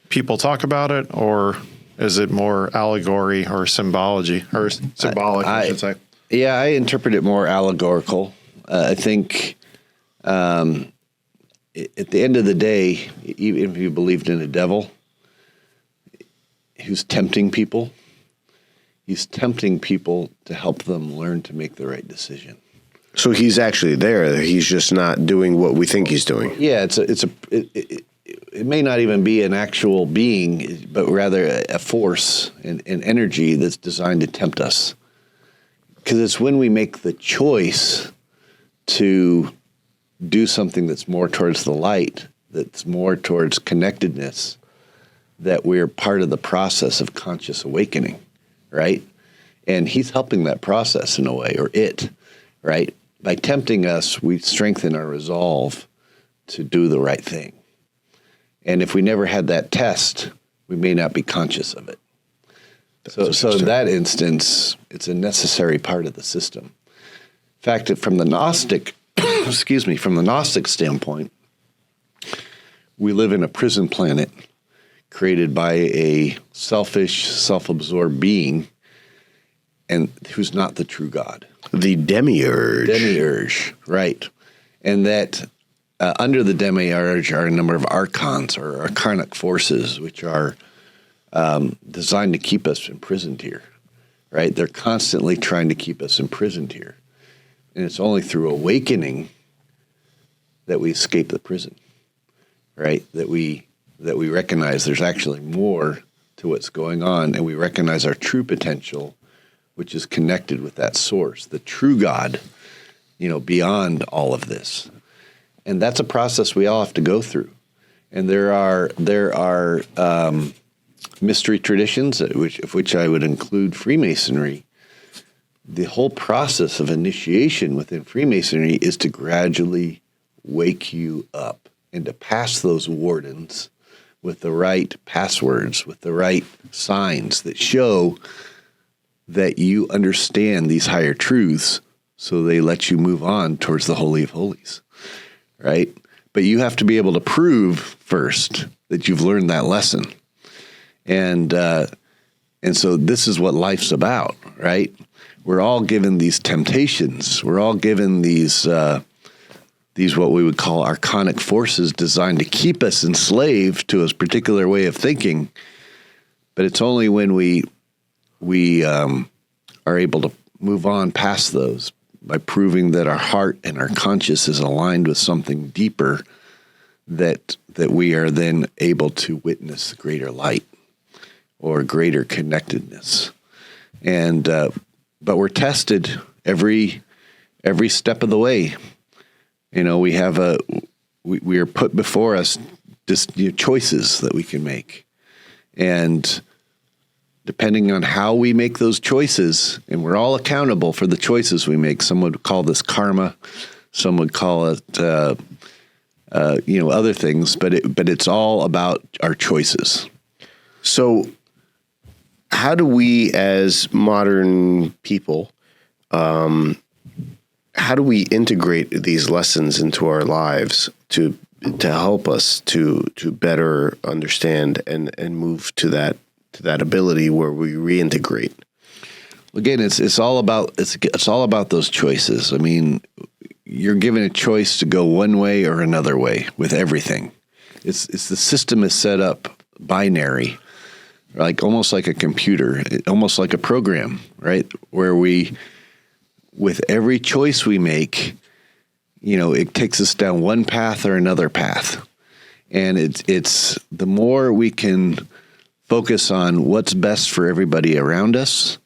people talk about it? Or is it more allegory or symbology, or symbolic, I should say?
Yeah, I interpret it more allegorical. I think at the end of the day, even if you believed in a devil who's tempting people, he's tempting people to help them learn to make the right decision.
So he's actually there. He's just not doing what we think he's doing.
Yeah, it may not even be an actual being, but rather a force, an energy that's designed to tempt us. Because it's when we make the choice to do something that's more towards the light, that's more towards connectedness, that we're part of the process of conscious awakening, right? And he's helping that process in a way, or it, right? By tempting us, we strengthen our resolve to do the right thing. And if we never had that test, we may not be conscious of it. So in that instance, it's a necessary part of the system. In fact, from the Gnostic, from the Gnostic standpoint, we live in a prison planet created by a selfish, self-absorbed being, and who's not the true God.
The demiurge.
Demiurge, right. And that under the demiurge are a number of archons or arcanic forces, which are designed to keep us imprisoned here, right? They're constantly trying to keep us imprisoned here. And it's only through awakening that we escape the prison, right? That we recognize there's actually more to what's going on, and we recognize our true potential, which is connected with that source, the true God, beyond all of this. And that's a process we all have to go through. And there are mystery traditions, of which I would include Freemasonry. The whole process of initiation within Freemasonry is to gradually wake you up and to pass those wardens with the right passwords, with the right signs that show that you understand these higher truths, so they let you move on towards the Holy of Holies, right? But you have to be able to prove first that you've learned that lesson. And so this is what life's about, right? We're all given these temptations. We're all given these what we would call arcanic forces designed to keep us enslaved to a particular way of thinking. But it's only when we are able to move on past those by proving that our heart and our conscience is aligned with something deeper that we are then able to witness greater light or greater connectedness. And but we're tested every step of the way. You know, we are put before us just choices that we can make. And depending on how we make those choices, and we're all accountable for the choices we make. Some would call this karma. Some would call it, other things. But it's all about our choices.
So, how do we, as modern people, how do we integrate these lessons into our lives to help us to better understand and move to that ability where we reintegrate?
Again, it's all about those choices. I mean, you're given a choice to go one way or another way with everything. It's the system is set up binary, like almost like a computer, almost like a program, right? Where with every choice we make, it takes us down one path or another path. And it's the more we can focus on what's best for everybody around us,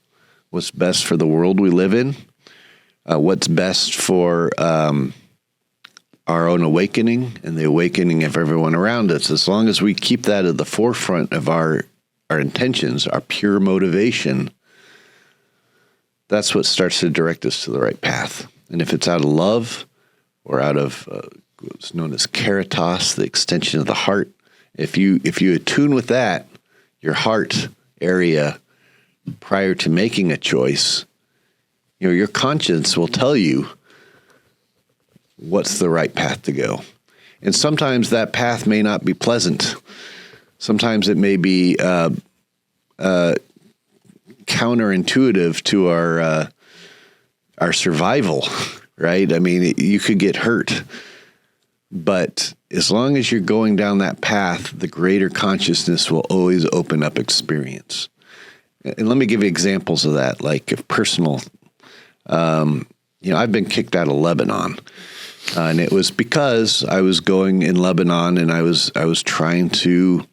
what's best for the world we live in, what's best for our own awakening and the awakening of everyone around us. As long as we keep that at the forefront of our intentions, our pure motivation, that's what starts to direct us to the right path. And if it's out of love or out of what's known as caritas, the extension of the heart, if you attune with that, your heart area prior to making a choice, your conscience will tell you what's the right path to go. And sometimes that path may not be pleasant. Sometimes it may be counterintuitive to our survival, right? I mean, you could get hurt. But as long as you're going down that path, the greater consciousness will always open up experience. And let me give you examples of that, like if personal. I've been kicked out of Lebanon, and it was because I was going in Lebanon and I was trying to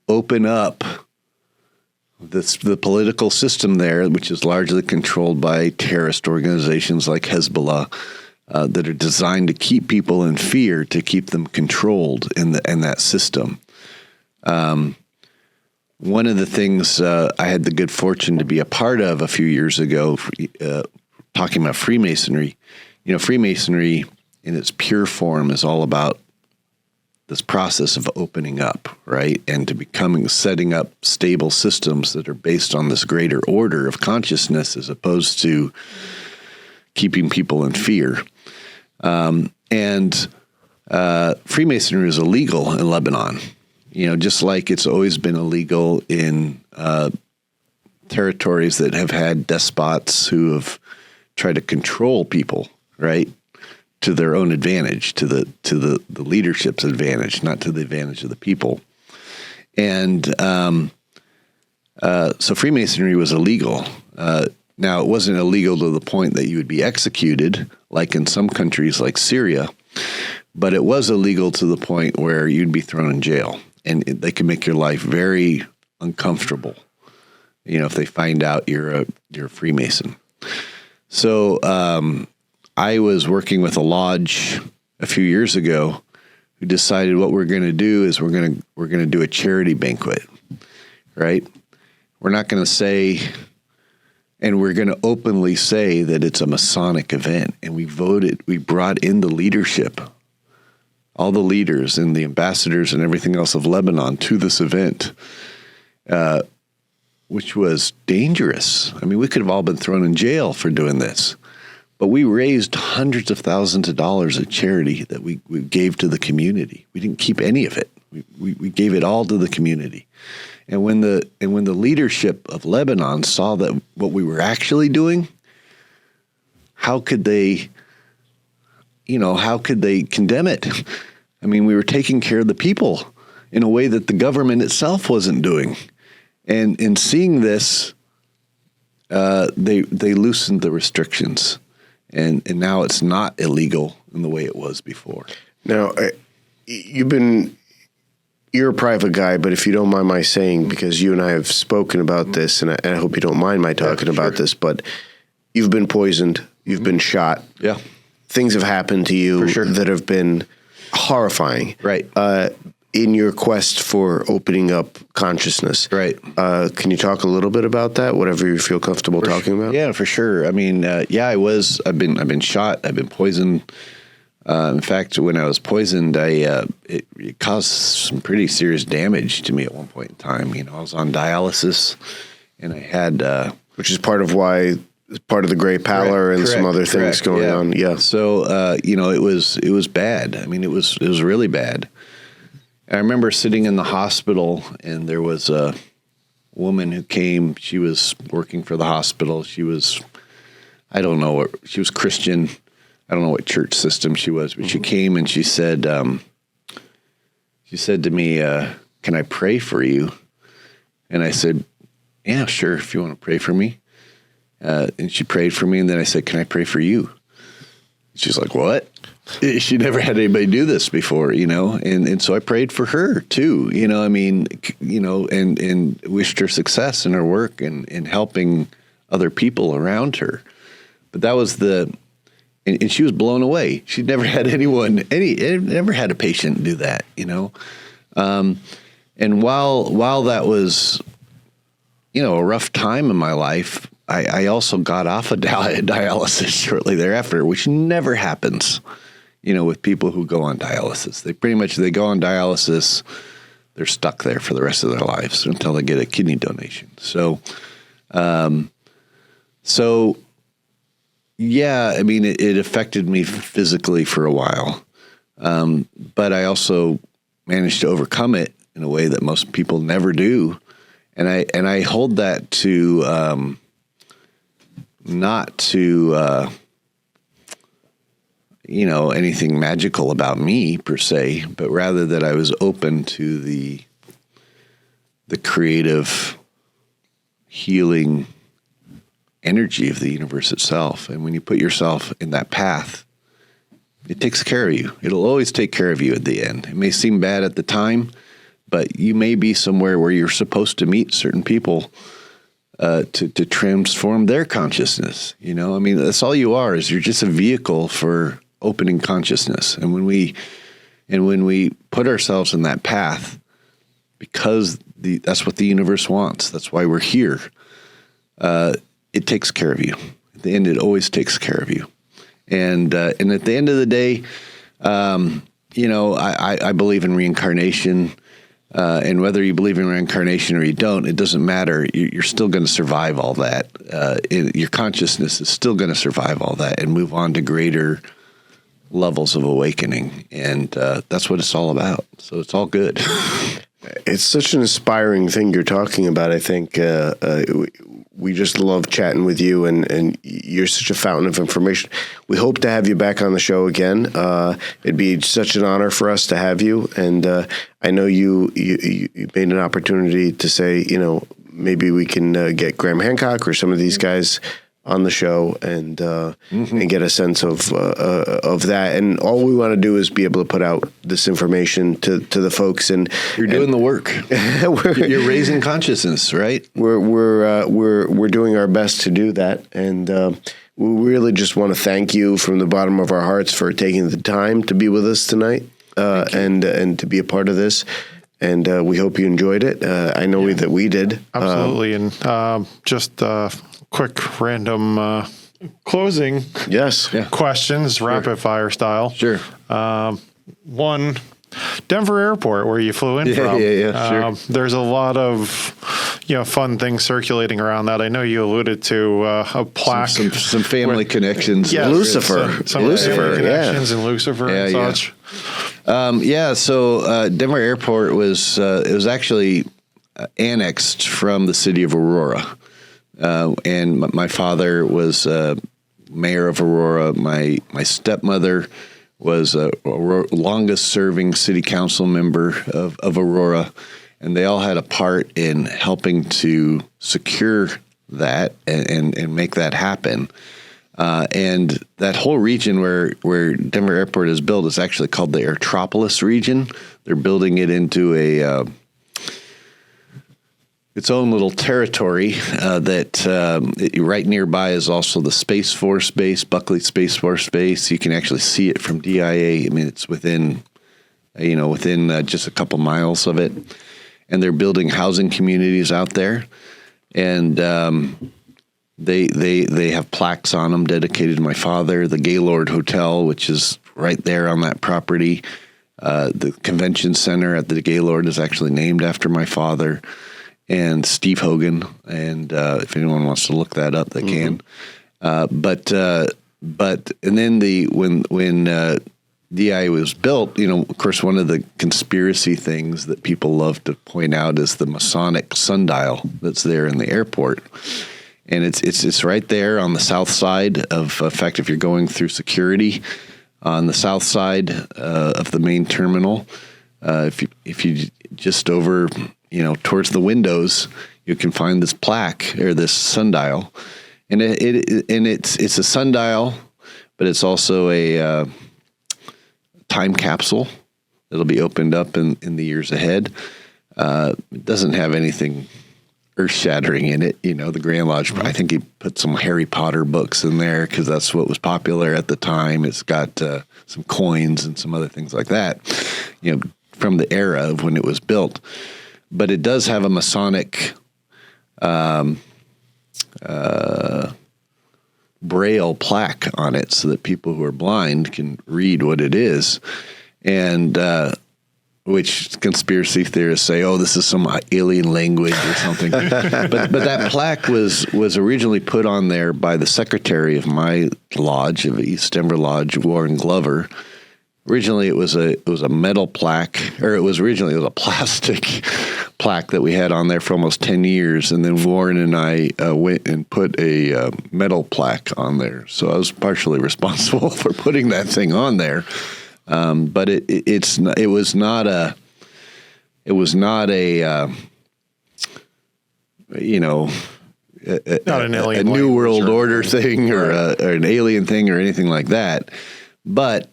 open up the political system there, which is largely controlled by terrorist organizations like Hezbollah. That are designed to keep people in fear, to keep them controlled in that system. One of the things I had the good fortune to be a part of a few years ago, talking about Freemasonry. Freemasonry in its pure form is all about this process of opening up, right? And to setting up stable systems that are based on this greater order of consciousness as opposed to keeping people in fear. Freemasonry is illegal in Lebanon, just like it's always been illegal in territories that have had despots who have tried to control people, right, to their own advantage, to the leadership's advantage, not to the advantage of the people. And so Freemasonry was illegal. Now, it wasn't illegal to the point that you would be executed, like in some countries like Syria, but it was illegal to the point where you'd be thrown in jail, and they can make your life very uncomfortable, if they find out you're a Freemason. So I was working with a lodge a few years ago who decided what we're going to do is we're going to do a charity banquet, right? We're not going to say... And we're going to openly say that it's a Masonic event. And we brought in the leadership, all the leaders and the ambassadors and everything else of Lebanon to this event, which was dangerous. I mean, we could have all been thrown in jail for doing this. But we raised hundreds of thousands of dollars of charity that we gave to the community. We didn't keep any of it. We gave it all to the community. And when the leadership of Lebanon saw that what we were actually doing, how could they condemn it? I mean, we were taking care of the people in a way that the government itself wasn't doing. And in seeing this, they loosened the restrictions, and now it's not illegal in the way it was before.
Now, you're a private guy, but if you don't mind my saying, because you and I have spoken about this, and I hope you don't mind my talking about this, but you've been poisoned, you've been shot.
Yeah.
Things have happened to you that have been horrifying.
Right.
In your quest for opening up consciousness.
Right.
Can you talk a little bit about that, whatever you feel comfortable talking about?
Yeah, for sure. I mean, I've been shot, I've been poisoned. In fact, when I was poisoned, it caused some pretty serious damage to me at one point in time. You know, I was on dialysis, and I had,
which is part of the Great Pallor and some other things going on. Yeah.
So, it was bad. I mean, it was really bad. I remember sitting in the hospital, and there was a woman who came. She was working for the hospital. She was, she was Christian. I don't know what church system she was, but she came and she said to me, "Can I pray for you?" And I said, "Yeah, sure, if you want to pray for me." And she prayed for me, and then I said, "Can I pray for you?" She's like, "What?" She never had anybody do this before, and so I prayed for her too, and wished her success in her work and helping other people around her. But that was and she was blown away. She'd never had never had a patient do that, And while that was, a rough time in my life, I also got off of dialysis shortly thereafter, which never happens, with people who go on dialysis. They go on dialysis, they're stuck there for the rest of their lives until they get a kidney donation. Yeah, I mean, it affected me physically for a while, but I also managed to overcome it in a way that most people never do, and I hold that to not to anything magical about me per se, but rather that I was open to the creative, healing energy of the universe itself. And when you put yourself in that path, it takes care of you. It'll always take care of you at the end. It may seem bad at the time, but you may be somewhere where you're supposed to meet certain people to transform their consciousness. I mean, that's all you are, is you're just a vehicle for opening consciousness. And when we put ourselves in that path, because that's what the universe wants, that's why we're here, it takes care of you. At the end, it always takes care of you. And at the end of the day, I believe in reincarnation. And whether you believe in reincarnation or you don't, it doesn't matter. You're still going to survive all that. Your consciousness is still going to survive all that and move on to greater levels of awakening. And that's what it's all about. So it's all good.
It's such an inspiring thing you're talking about. I think we just love chatting with you, and you're such a fountain of information. We hope to have you back on the show again. It'd be such an honor for us to have you. And I know you made an opportunity to say, maybe we can get Graham Hancock or some of these guys on the show and get a sense of that. And all we want to do is be able to put out this information to the folks. And
you're doing the work. You're raising consciousness, right?
We're doing our best to do that. And we really just want to thank you from the bottom of our hearts for taking the time to be with us tonight and to be a part of this. And we hope you enjoyed it. I know that we did.
Absolutely. And just quick random closing questions, rapid fire style.
Sure.
One, Denver Airport, where you flew in from.
Sure.
There's a lot of fun things circulating around that. I know you alluded to a plaque.
Some family connections.
Yeah, Lucifer.
Lucifer connections and Lucifer and such.
So Denver Airport was actually annexed from the city of Aurora. And my father was mayor of Aurora. My stepmother was a longest serving city council member of Aurora. And they all had a part in helping to secure that and make that happen. And that whole region where Denver Airport is built is actually called the Airtropolis region. They're building it into its own little territory right nearby is also the Space Force Base, Buckley Space Force Base. You can actually see it from DIA. I mean, it's within just a couple miles of it. And they're building housing communities out there. And they have plaques on them dedicated to my father. The Gaylord Hotel, which is right there on that property. The convention center at the Gaylord is actually named after my father and Steve Hogan. And if anyone wants to look that up, they can. But and then when DI was built, of course, one of the conspiracy things that people love to point out is the Masonic sundial that's there in the airport. And it's right there on the south side of, in fact, if you're going through security on the south side of the main terminal, if you just over, towards the windows, you can find this plaque or this sundial, and it's a sundial, but it's also a time capsule that'll be opened up in the years ahead. It doesn't have anything earth-shattering in it. The Grand Lodge, I think he put some Harry Potter books in there because that's what was popular at the time. It's got some coins and some other things like that, from the era of when it was built. But it does have a Masonic Braille plaque on it so that people who are blind can read what it is. And which conspiracy theorists say, oh, this is some alien language or something. but that plaque was originally put on there by the secretary of my lodge, of East Denver Lodge, Warren Glover. Originally, it was a metal plaque, or it was a plastic plaque that we had on there for almost 10 years. And then Warren and I went and put a metal plaque on there. So I was partially responsible for putting that thing on there. But it was not a
not an alien
a New World Order thing or an alien thing or anything like that. But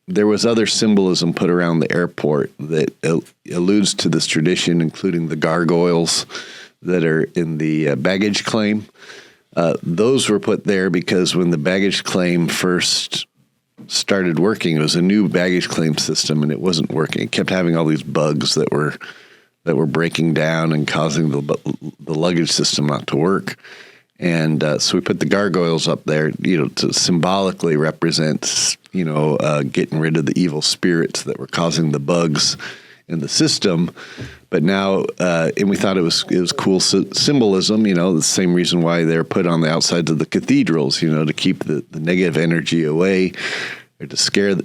there was other symbolism put around the airport that alludes to this tradition, including the gargoyles that are in the baggage claim. Those were put there because when the baggage claim first started working, it was a new baggage claim system, and it wasn't working. It kept having all these bugs that were breaking down and causing the luggage system not to work. And so we put the gargoyles up there, to symbolically represent, getting rid of the evil spirits that were causing the bugs in the system. But now, and we thought it was cool symbolism, the same reason why they're put on the outsides of the cathedrals, to keep the negative energy away, or to scare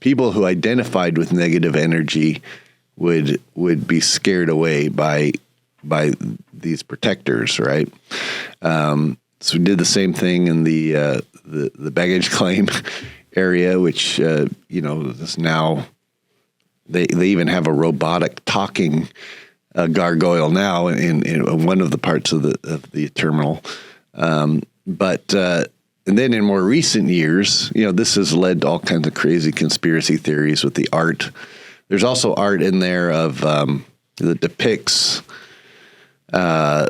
people who identified with negative energy would be scared away by these protectors, right? So we did the same thing in the baggage claim area, which is now they even have a robotic talking gargoyle now in one of the parts of the terminal. And then in more recent years, this has led to all kinds of crazy conspiracy theories with the art. There's also art in there of that depicts the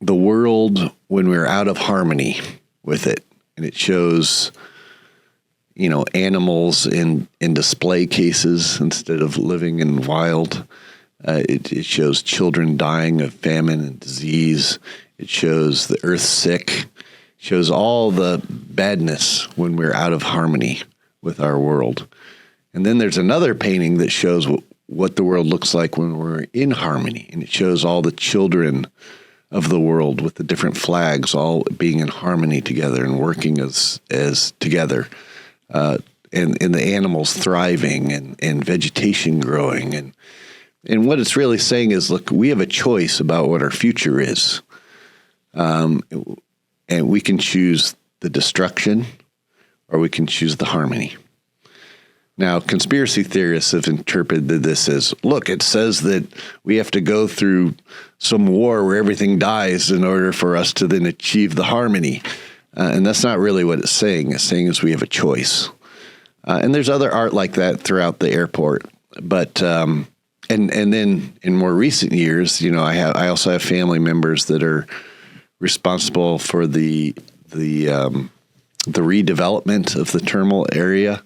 world when we're out of harmony with it. And it shows, animals in display cases instead of living in wild. It shows children dying of famine and disease. It shows the earth sick. It shows all the badness when we're out of harmony with our world. And then there's another painting that shows what the world looks like when we're in harmony. And it shows all the children of the world with the different flags all being in harmony together and working as together. And the animals thriving and vegetation growing. And what it's really saying is, look, we have a choice about what our future is. And we can choose the destruction or we can choose the harmony. Now, conspiracy theorists have interpreted this as, look, it says that we have to go through some war where everything dies in order for us to then achieve the harmony. And that's not really what it's saying. It's saying is we have a choice. And there's other art like that throughout the airport. But and then in more recent years, I also have family members that are responsible for the redevelopment of the terminal area.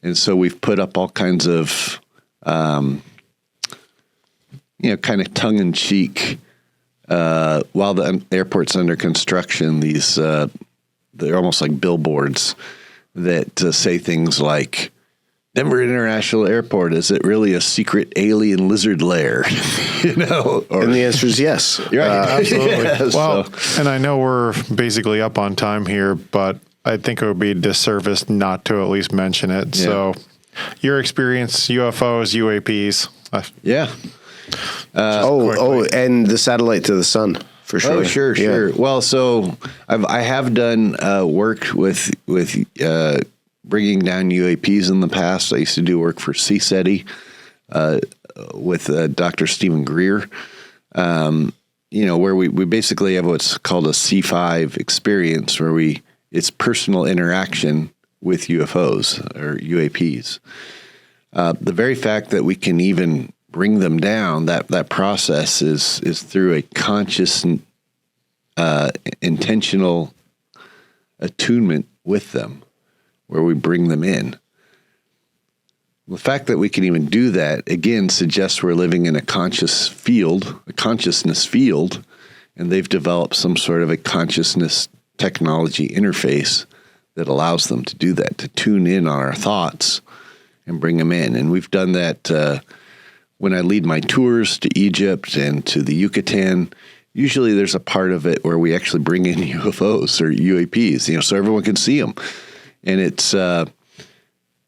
And so we've put up all kinds of, kind of tongue-in-cheek, while the airport's under construction, they're almost like billboards that say things like, Denver International Airport, is it really a secret alien lizard lair?
And the answer is yes.
Right. Absolutely. Yeah, well, and I know we're basically up on time here, but I think it would be a disservice not to at least mention it. Yeah. So your experience, UFOs, UAPs.
Yeah.
And the satellite to the sun, for sure.
Oh, sure. Well, so I have done work with bringing down UAPs in the past. I used to do work for CSETI with Dr. Stephen Greer, where we basically have what's called a C5 experience, where it's personal interaction with UFOs or UAPs. The very fact that we can even bring them down, that process is through a conscious, intentional attunement with them, where we bring them in. The fact that we can even do that, again, suggests we're living in a consciousness field, and they've developed some sort of a consciousness technology interface that allows them to do that, to tune in on our thoughts and bring them in. And we've done that when I lead my tours to Egypt and to the Yucatan. Usually there's a part of it where we actually bring in UFOs or UAPs, so everyone can see them. And it's, and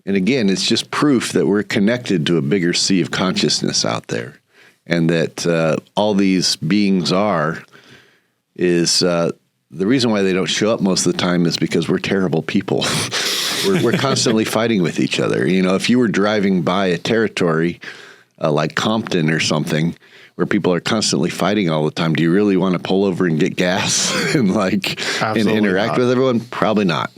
again, it's just proof that we're connected to a bigger sea of consciousness out there, and that all these beings is the reason why they don't show up most of the time is because we're terrible people. We're constantly fighting with each other. If you were driving by a territory like Compton or something, where people are constantly fighting all the time, do you really want to pull over and get gas and interact with everyone? Probably not.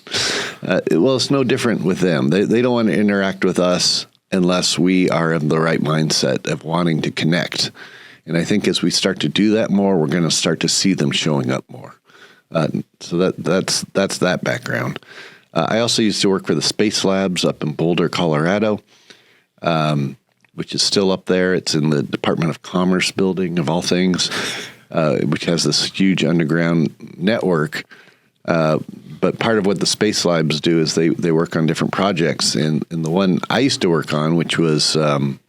Well, it's no different with them. They don't want to interact with us unless we are in the right mindset of wanting to connect. And I think as we start to do that more, we're going to start to see them showing up more. So that's that background. I also used to work for the Space Labs up in Boulder, Colorado, which is still up there. It's in the Department of Commerce building, of all things, which has this huge underground network. But part of what the Space Labs do is they work on different projects. And the one I used to work on, which was on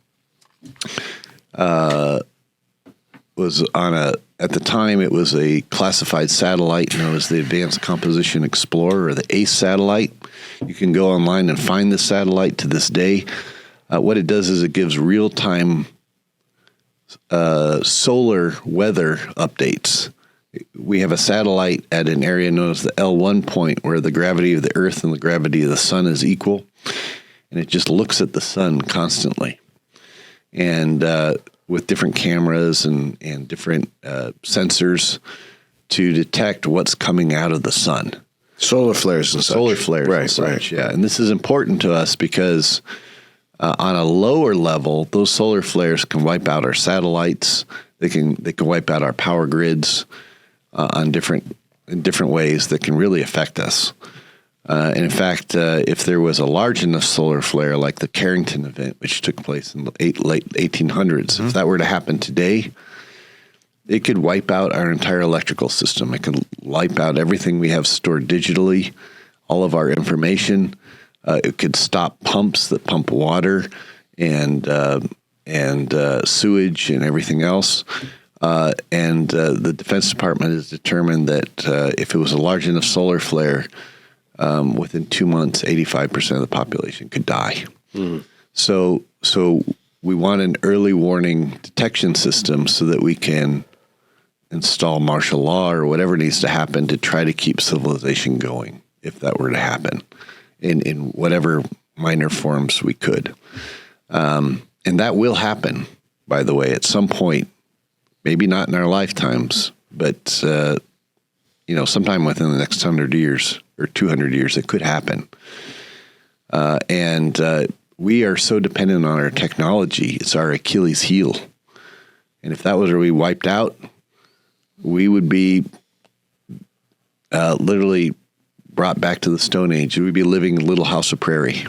at the time, it was a classified satellite known as the Advanced Composition Explorer, or the ACE satellite. You can go online and find the satellite to this day. What it does is it gives real-time solar weather updates. We have a satellite at an area known as the L1 point, where the gravity of the Earth and the gravity of the sun is equal, and it just looks at the sun constantly. And with different cameras and different sensors to detect what's coming out of the sun.
Solar flares and such.
Right. Yeah. And this is important to us because on a lower level, those solar flares can wipe out our satellites. They can wipe out our power grids in different ways that can really affect us. And in fact, if there was a large enough solar flare like the Carrington event, which took place in the late 1800s, if that were to happen today, it could wipe out our entire electrical system. It could wipe out everything we have stored digitally, all of our information. It could stop pumps that pump water and sewage and everything else. And the Defense Department has determined that if it was a large enough solar flare, within 2 months, 85% of the population could die. So we want an early warning detection system so that we can install martial law or whatever needs to happen to try to keep civilization going, if that were to happen, in whatever minor forms we could. And that will happen, by the way, at some point, maybe not in our lifetimes, but sometime within the next 100 years or 200 years, it could happen. And we are so dependent on our technology. It's our Achilles heel. And if that was where we wiped out, we would be literally brought back to the Stone Age. We'd be living in Little House of Prairie,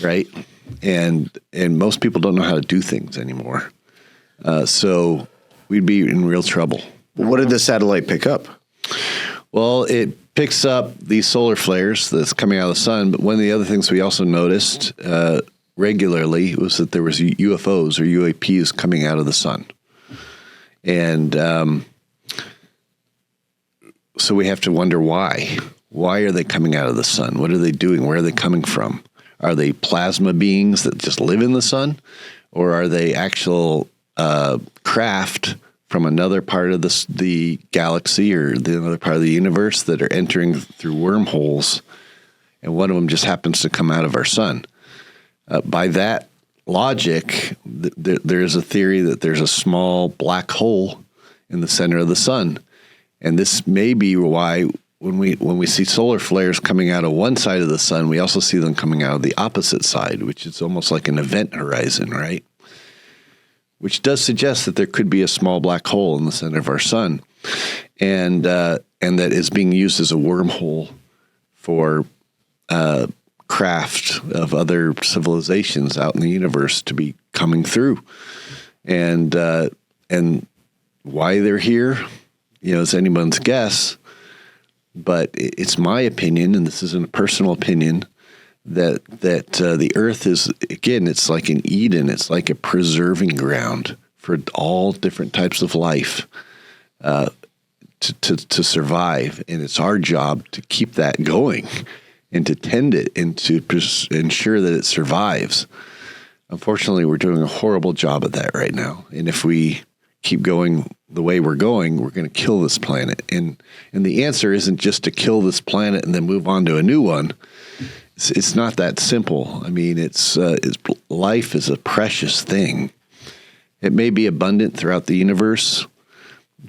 right? And most people don't know how to do things anymore. So we'd be in real trouble.
What did the satellite pick up?
Well, it picks up these solar flares that's coming out of the sun. But one of the other things we also noticed regularly was that there was UFOs or UAPs coming out of the sun. And so we have to wonder why. Why are they coming out of the sun? What are they doing? Where are they coming from? Are they plasma beings that just live in the sun? Or are they actual craft from another part of the galaxy or another part of the universe that are entering through wormholes? And one of them just happens to come out of our sun. By that logic, there's a theory that there's a small black hole in the center of the sun. And this may be why when we see solar flares coming out of one side of the sun, we also see them coming out of the opposite side, which is almost like an event horizon, right? Which does suggest that there could be a small black hole in the center of our sun, and that is being used as a wormhole for craft of other civilizations out in the universe to be coming through, and why they're here, is anyone's guess. But it's my opinion, and this isn't a personal opinion, that the earth is, again, it's like an Eden. It's like a preserving ground for all different types of life to survive. And it's our job to keep that going and to tend it and to ensure that it survives. Unfortunately, we're doing a horrible job at that right now. And if we keep going the way we're going to kill this planet. And the answer isn't just to kill this planet and then move on to a new one. It's not that simple. I mean, it's life is a precious thing. It may be abundant throughout the universe,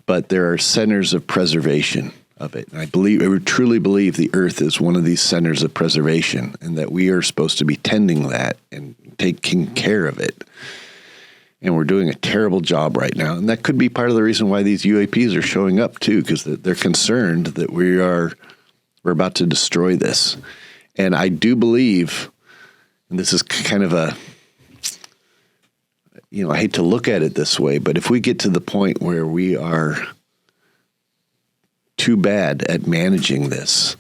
but there are centers of preservation of it. And I truly believe the earth is one of these centers of preservation, and that we are supposed to be tending that and taking care of it. And we're doing a terrible job right now. And that could be part of the reason why these UAPs are showing up too, because they're concerned that we're about to destroy this. And I do believe, and this is kind of I hate to look at it this way, but if we get to the point where we are too bad at managing this,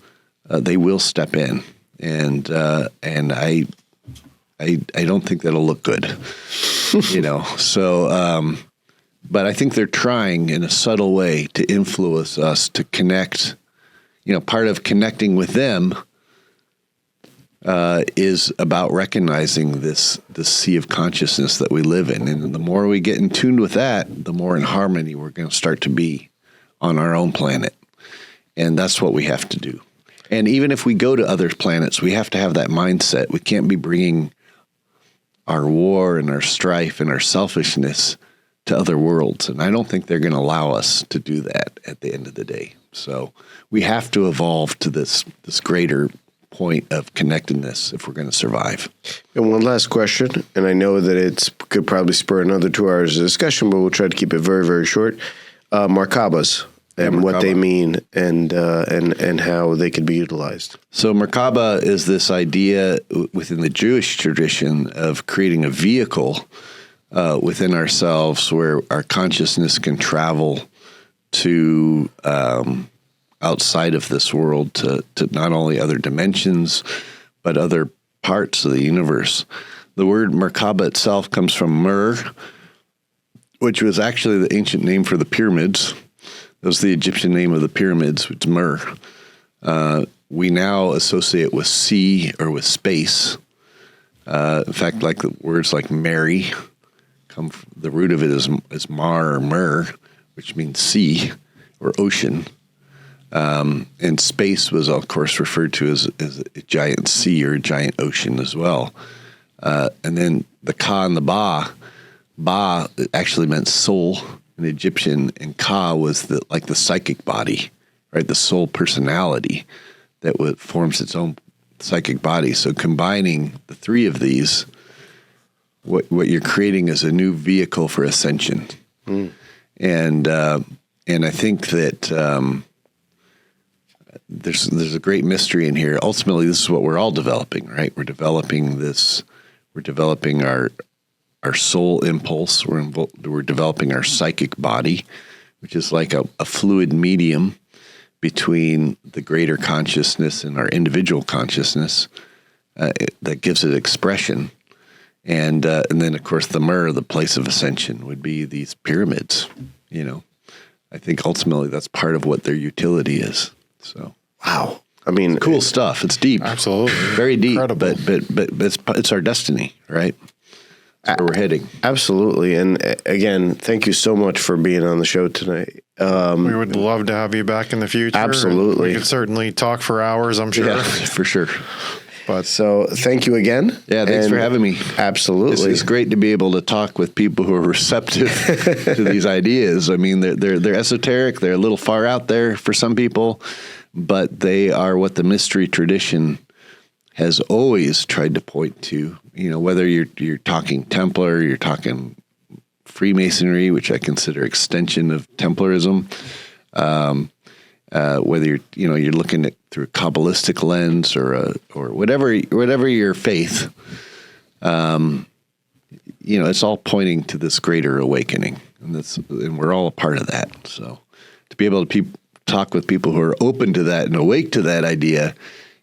they will step in. And I don't think that'll look good. But I think they're trying in a subtle way to influence us to connect. Part of connecting with them is about recognizing this sea of consciousness that we live in. And the more we get in tune with that, the more in harmony we're going to start to be on our own planet. And that's what we have to do. And even if we go to other planets, we have to have that mindset. We can't be bringing our war and our strife and our selfishness to other worlds. And I don't think they're going to allow us to do that at the end of the day. So we have to evolve to this greater point of connectedness if we're going to survive.
And one last question, and I know that it could probably spur another 2 hours of discussion, but we'll try to keep it very, very short. Merkabahs and what they mean and how they could be utilized.
So Merkabah is this idea within the Jewish tradition of creating a vehicle within ourselves where our consciousness can travel to outside of this world to not only other dimensions, but other parts of the universe. The word Merkabah itself comes from Mer, which was actually the ancient name for the pyramids. That was the Egyptian name of the pyramids, which is Mer. We now associate with sea or with space. In fact, like the words like Mary, the root of it is Mar or Mer, which means sea or ocean. And space was, of course, referred to as a giant sea or a giant ocean as well. And then the Ka and the Ba actually meant soul in Egyptian, and Ka was like the psychic body right? The soul personality that forms its own psychic body. So combining the three of these, what you're creating is a new vehicle for ascension. And I think that there's a great mystery in here. Ultimately, this is what we're all developing, right? We're developing this. We're developing our soul impulse. We're developing our psychic body, which is like a fluid medium between the greater consciousness and our individual consciousness that gives it expression. And then, of course, the place of ascension, would be these pyramids. You know, I think ultimately that's part of what their utility is. So,
wow. I mean,
it's cool stuff. It's deep,
Absolutely,
very deep.
Incredible.
But it's our destiny, right? That's where we're heading.
Absolutely. And again, thank you so much for being on the show tonight.
We would love to have you back in the future.
Absolutely.
We could certainly talk for hours, I'm sure.
Yeah, for sure.
But
so thank you again.
Yeah, thanks for having me.
Absolutely.
It's great to be able to talk with people who are receptive to these ideas. I mean, they're esoteric. They're a little far out there for some people, but they are what the mystery tradition has always tried to point to. You know, whether you're talking Templar, you're talking Freemasonry, which I consider extension of Templarism. Whether you're looking at through a Kabbalistic lens or whatever your faith, it's all pointing to this greater awakening, and we're all a part of that. So to be able to talk with people who are open to that and awake to that idea,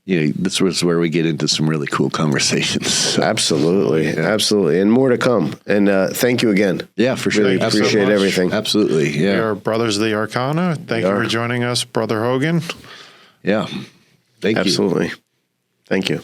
this was where we get into some really cool conversations. So,
absolutely, absolutely, and more to come. And thank you again.
Yeah, for sure.
Really appreciate everything.
Absolutely. Yeah.
We are brothers of the Arcana. Thank you for joining us, Brother Hogan.
Yeah. Thank you.
Absolutely. Thank you.